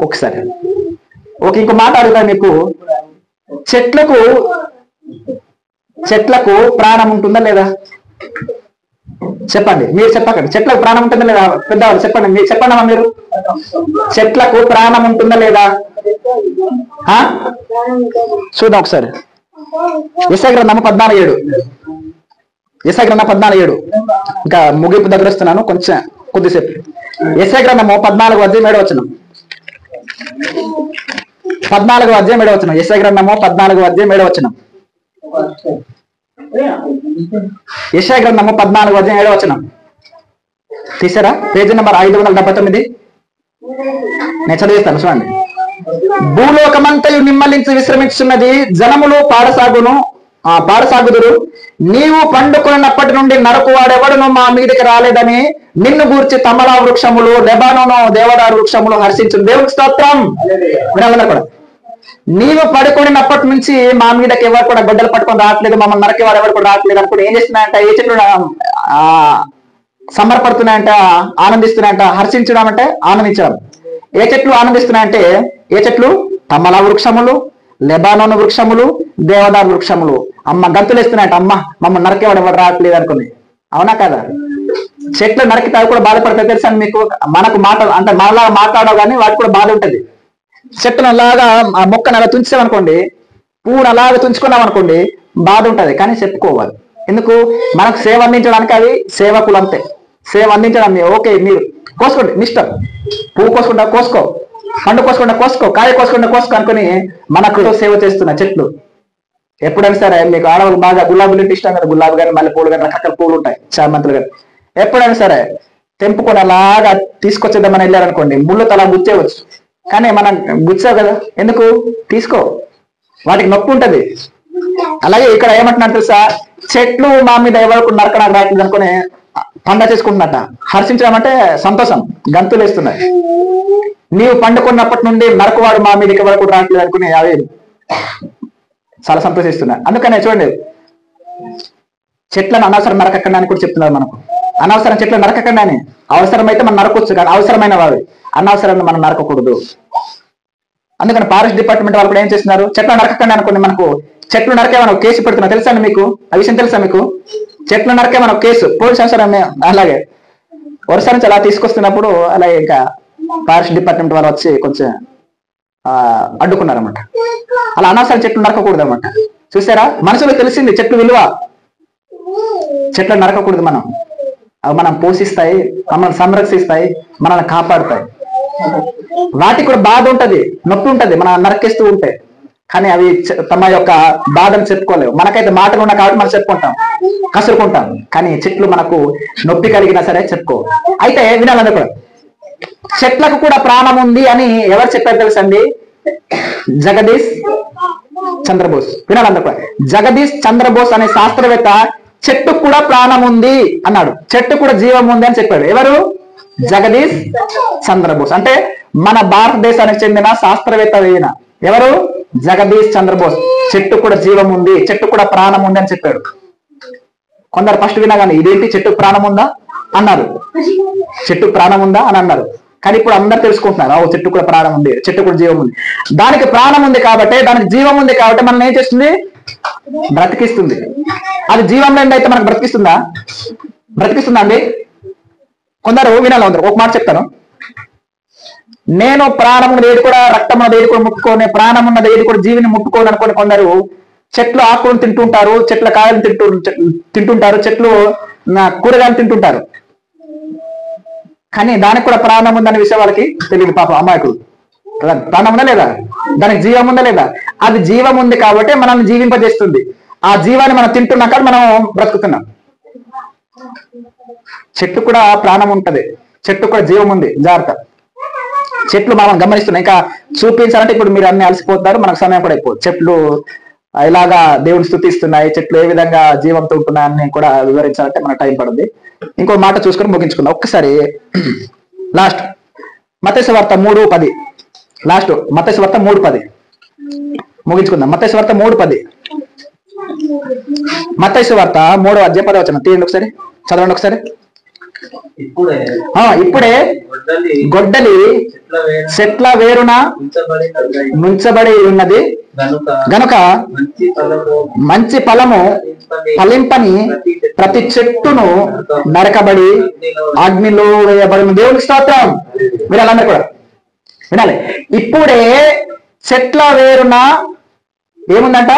ఒకసారి ఇంకో మాట అడుగుతా మీకు. చెట్లకు ప్రాణం ఉంటుందా లేదా? చెప్పండి, మీరు చెప్పకండి. చెట్లకు ప్రాణం ఉంటుందా లేదా? పెద్దవాళ్ళు చెప్పండి, మీరు చెప్పండమ్మా. మీరు చెట్లకు ప్రాణం ఉంటుందా లేదా? చూద్దాం ఒకసారి. యెషయా గ్రంథము 14:7. యెషయా గ్రంథం 14:7. ఇంకా ముగింపు దగ్గర వస్తున్నాను, కొద్దిసేపు. యెషయా గ్రంథము 14:7. 14:7. యెషయా గ్రంథము 14:7. యెషయా గ్రంథము 14:7. తీసారా? Page number 579. నేను చదివిస్తాను, చూడండి. భూలోకమంతయు నిమ్మలించి విశ్రమించున్నది, జనములు పాడసాగుదురు. నీవు పండుకొన్నప్పటి నుండి నరకు వాడెవడును మా మీదకి రాలేదని నిన్ను గూర్చి తమలా వృక్షములు, లెబానోను దేవదారు వృక్షములు హర్షించును. దేవునికి స్తోత్రం. వినాలన్నా కూడా, నీవు పడుకొనినప్పటి నుంచి మా మీదకి ఎవరు కూడా గొడ్డలు పట్టుకొని రావట్లేదు, మమ్మల్ని నరకే వాడు ఎవరు కూడా రావట్లేదు అనుకుని ఏం చేస్తున్నాయంట? ఏ చెట్లు సమర్పడుతున్నాయంట? ఆనందిస్తున్నాయంట. హర్షించడం అంటే ఆనందించడం. ఏ చెట్లు ఆనందిస్తున్నాయంటే, ఏ చెట్లు? తమలా వృక్షములు, లెబానోను వృక్షములు, దేవదారు వృక్షములు. అమ్మ గంతులేస్తున్నాయంట, అమ్మ మమ్మల్ని నరకేవాడు ఎవరు రావట్లేదు అనుకుని. అవునా కదా? చెట్లు నరికితే అవి కూడా బాధపడతాయి తెలుసా మీకు? మనకు అంటే మనలాగా మాట్లాడవు కానీ వాటికి కూడా బాధ ఉంటుంది. చెట్టును అలాగా, ఆ మొక్కను అలా తుంచామనుకోండి, పువ్వును అలాగా తుంచుకున్నాం అనుకోండి, బాధ ఉంటుంది. కానీ చెప్పుకోవాలి. ఎందుకు? మనకు సేవ అందించడానికి అవి సేవకులు అంతే. సేవ అందించడం ఓకే, మీరు కోసుకోండి, ఇష్టం. పువ్వు కోసుకుంటా కోసుకో, పండు కోసుకుంటా కోసుకో, కాయ కోసుకుంటా కోసుకో అనుకుని మనకు సేవ చేస్తున్న చెట్లు. ఎప్పుడైనా సరే మీకు ఆడవాళ్ళు బాగా గులాబీలు అంటే ఇష్టం కదా, గులాబీ కానీ మళ్ళీ పూలు కానీ రకరకాల పూలు ఉంటాయి, చామంతులు కానీ. ఎప్పుడైనా సరే తెంపుకొని అలాగా తీసుకొచ్చేద్దామని వెళ్ళారనుకోండి, ముళ్ళతో అలా గుచ్చేవచ్చు. కానీ మనం గుచ్చావు కదా, ఎందుకు? తీసుకో, వాటికి నొప్పి ఉంటది. అలాగే ఇక్కడ ఏమంటున్నారు తెలుసా? చెట్లు మా మీద ఎవరు నరకడానికి రావట్లేదు అనుకుని పండ చేసుకుంటున్నట్ట. హర్షించడం అంటే సంతోషం, గంతులు వేస్తున్నాయి. నీవు పండుకున్నప్పటి నుండి నరకవాడు మా మీదకి ఎవరు కూడా రావట్లేదు అనుకుని అవి చాలా సంతోషిస్తున్నాయి. అందుకనే చూడండి, చెట్లను అనవసరం నరకకండి అని కూడా చెప్తున్నారు మనకు. అనవసరం చెట్లు నరకకండి అని. అవసరమైతే మనం నరకొచ్చు, కానీ అవసరమైన వాడు అనవసరంగా మనం నరకకూడదు. అందుకని ఫారెస్ట్ డిపార్ట్మెంట్ వాళ్ళు కూడా ఏం చేస్తున్నారు? చెట్లు నరకకండి అనుకోండి, మనకు చెట్లు నరకే మనం కేసు పెడుతున్నారు. తెలుసా మీకు? ఆ విషయం తెలుసా మీకు? చెట్లు నరకే మనం కేసు, పోలీస్ అవసరం. అలాగే వరుస నుంచి అలా తీసుకొస్తున్నప్పుడు అలాగే ఇంకా ఫారెస్ట్ డిపార్ట్మెంట్ వాళ్ళు వచ్చి కొంచెం అడ్డుకున్నారన్నమాట. అలా అనవసరం చెట్లు నరకకూడదు అన్నమాట. చూసారా? మనుషులకు తెలిసింది చెట్లు విలువ. చెట్లు నరకకూడదు. అవి మనం పోషిస్తాయి, మనల్ని సంరక్షిస్తాయి, మనల్ని కాపాడుతాయి. వాటికి కూడా బాధ ఉంటది, నొప్పి ఉంటది మనం నరకేస్తూ ఉంటే. కానీ అవి తమ యొక్క బాధను చెప్పుకోలేవు. మనకైతే మాటలు ఉన్నా కాబట్టి మనం చెప్పుకుంటాం, కసురుకుంటాం. కానీ చెట్లు మనకు నొప్పి కలిగినా సరే చెప్పుకో. అయితే వినాలంటే కూడా చెట్లకు కూడా ప్రాణం ఉంది అని ఎవరు చెప్పారు తెలుసండి? జగదీష్ చంద్రబోస్. వినాలంటే కూడా జగదీష్ చంద్రబోస్ అనే శాస్త్రవేత్త చెట్టుకు కూడా ప్రాణం ఉంది అన్నాడు. చెట్టు కూడా జీవం ఉంది అని చెప్పాడు. ఎవరు? జగదీష్ చంద్రబోస్. అంటే మన భారతదేశానికి చెందిన శాస్త్రవేత్త ఈయన. ఎవరు? జగదీష్ చంద్రబోస్. చెట్టు కూడా జీవం ఉంది, చెట్టు కూడా ప్రాణం ఉంది అని చెప్పాడు. కొందరు ఫస్ట్ వినగానే ఇదేంటి చెట్టుకు ప్రాణం ఉందా అన్నారు, చెట్టు ప్రాణం ఉందా అని అన్నారు. కానీ ఇప్పుడు అందరు తెలుసుకుంటున్నారు, ఓ చెట్టు కూడా ప్రాణం ఉంది, చెట్టు కూడా జీవం ఉంది. దానికి ప్రాణం ఉంది కాబట్టి, దానికి జీవం ఉంది కాబట్టి మనం ఏం చేస్తుంది? బ్రతికిస్తుంది. అది జీవం లేని అయితే మనకు బ్రతికిస్తుందా? బ్రతికిస్తుందా అండి? కొందరు వినాలి, అందరు ఒక మాట చెప్తాను. నేను ప్రాణం ఉన్నది ఏది కూడా, రక్తం ఉన్నది ఏది కూడా ముట్టుకోని, ప్రాణం ఉన్నది ఏది కూడా జీవిని ముట్టుకోని అనుకోని కొందరు చెట్లు ఆకులను తింటుంటారు, చెట్ల కాయలు తింటుంటారు, చెట్లు కూరగాయలు తింటుంటారు, కానీ దానికి కూడా ప్రాణం ఉందనే విషయం వాళ్ళకి తెలియదు. పాపం అమాయకులు. ప్రాణం ఉందా లేదా, దానికి జీవం ఉందా లేదా? అది జీవం ఉంది కాబట్టి మనల్ని జీవింపజేస్తుంది. ఆ జీవాన్ని మనం తింటున్నాక మనం బ్రతుకుతున్నాం. చెట్టు కూడా ప్రాణం ఉంటది, చెట్టు కూడా జీవం ఉంది. జాగ్రత్త. చెట్లు మనం గమనిస్తున్నాం. ఇంకా చూపించాలంటే ఇప్పుడు మీరు అన్ని అలసిపోతారు, మనకు సమయం కూడా అయిపోతుంది. చెట్లు ఇలాగా దేవుని స్తుతిస్తున్నాయి, చెట్లు ఏ విధంగా జీవంతో ఉంటున్నాయని కూడా వివరించాలంటే మనకు టైం పడుతుంది. ఇంకో మాట చూసుకొని ముగించుకుందాం ఒక్కసారి. లాస్ట్ మత్తయి సువార్త 3:10. లాస్ట్ మత్తయి సువార్త 3:10 ముగించుకుందాం. మత్తయి సువార్త 3:10. మత్తయి సువార్త 3వ అధ్యాయం 10వ వచనం తీయండి ఒకసారి, చదవండి ఒకసారి. ఇప్పుడే గొడ్డలి చెట్ల వేరున ముంచబడి ఉన్నది గనుక మంచి ఫలము ఫలింపని ప్రతి చెట్టును నరకబడి అగ్నిలో వేయబడిన. దేవునికి స్తోత్రం. వినాలందరూ కూడా వినాలి. ఇప్పుడే చెట్ల వేరున ఏముందంట?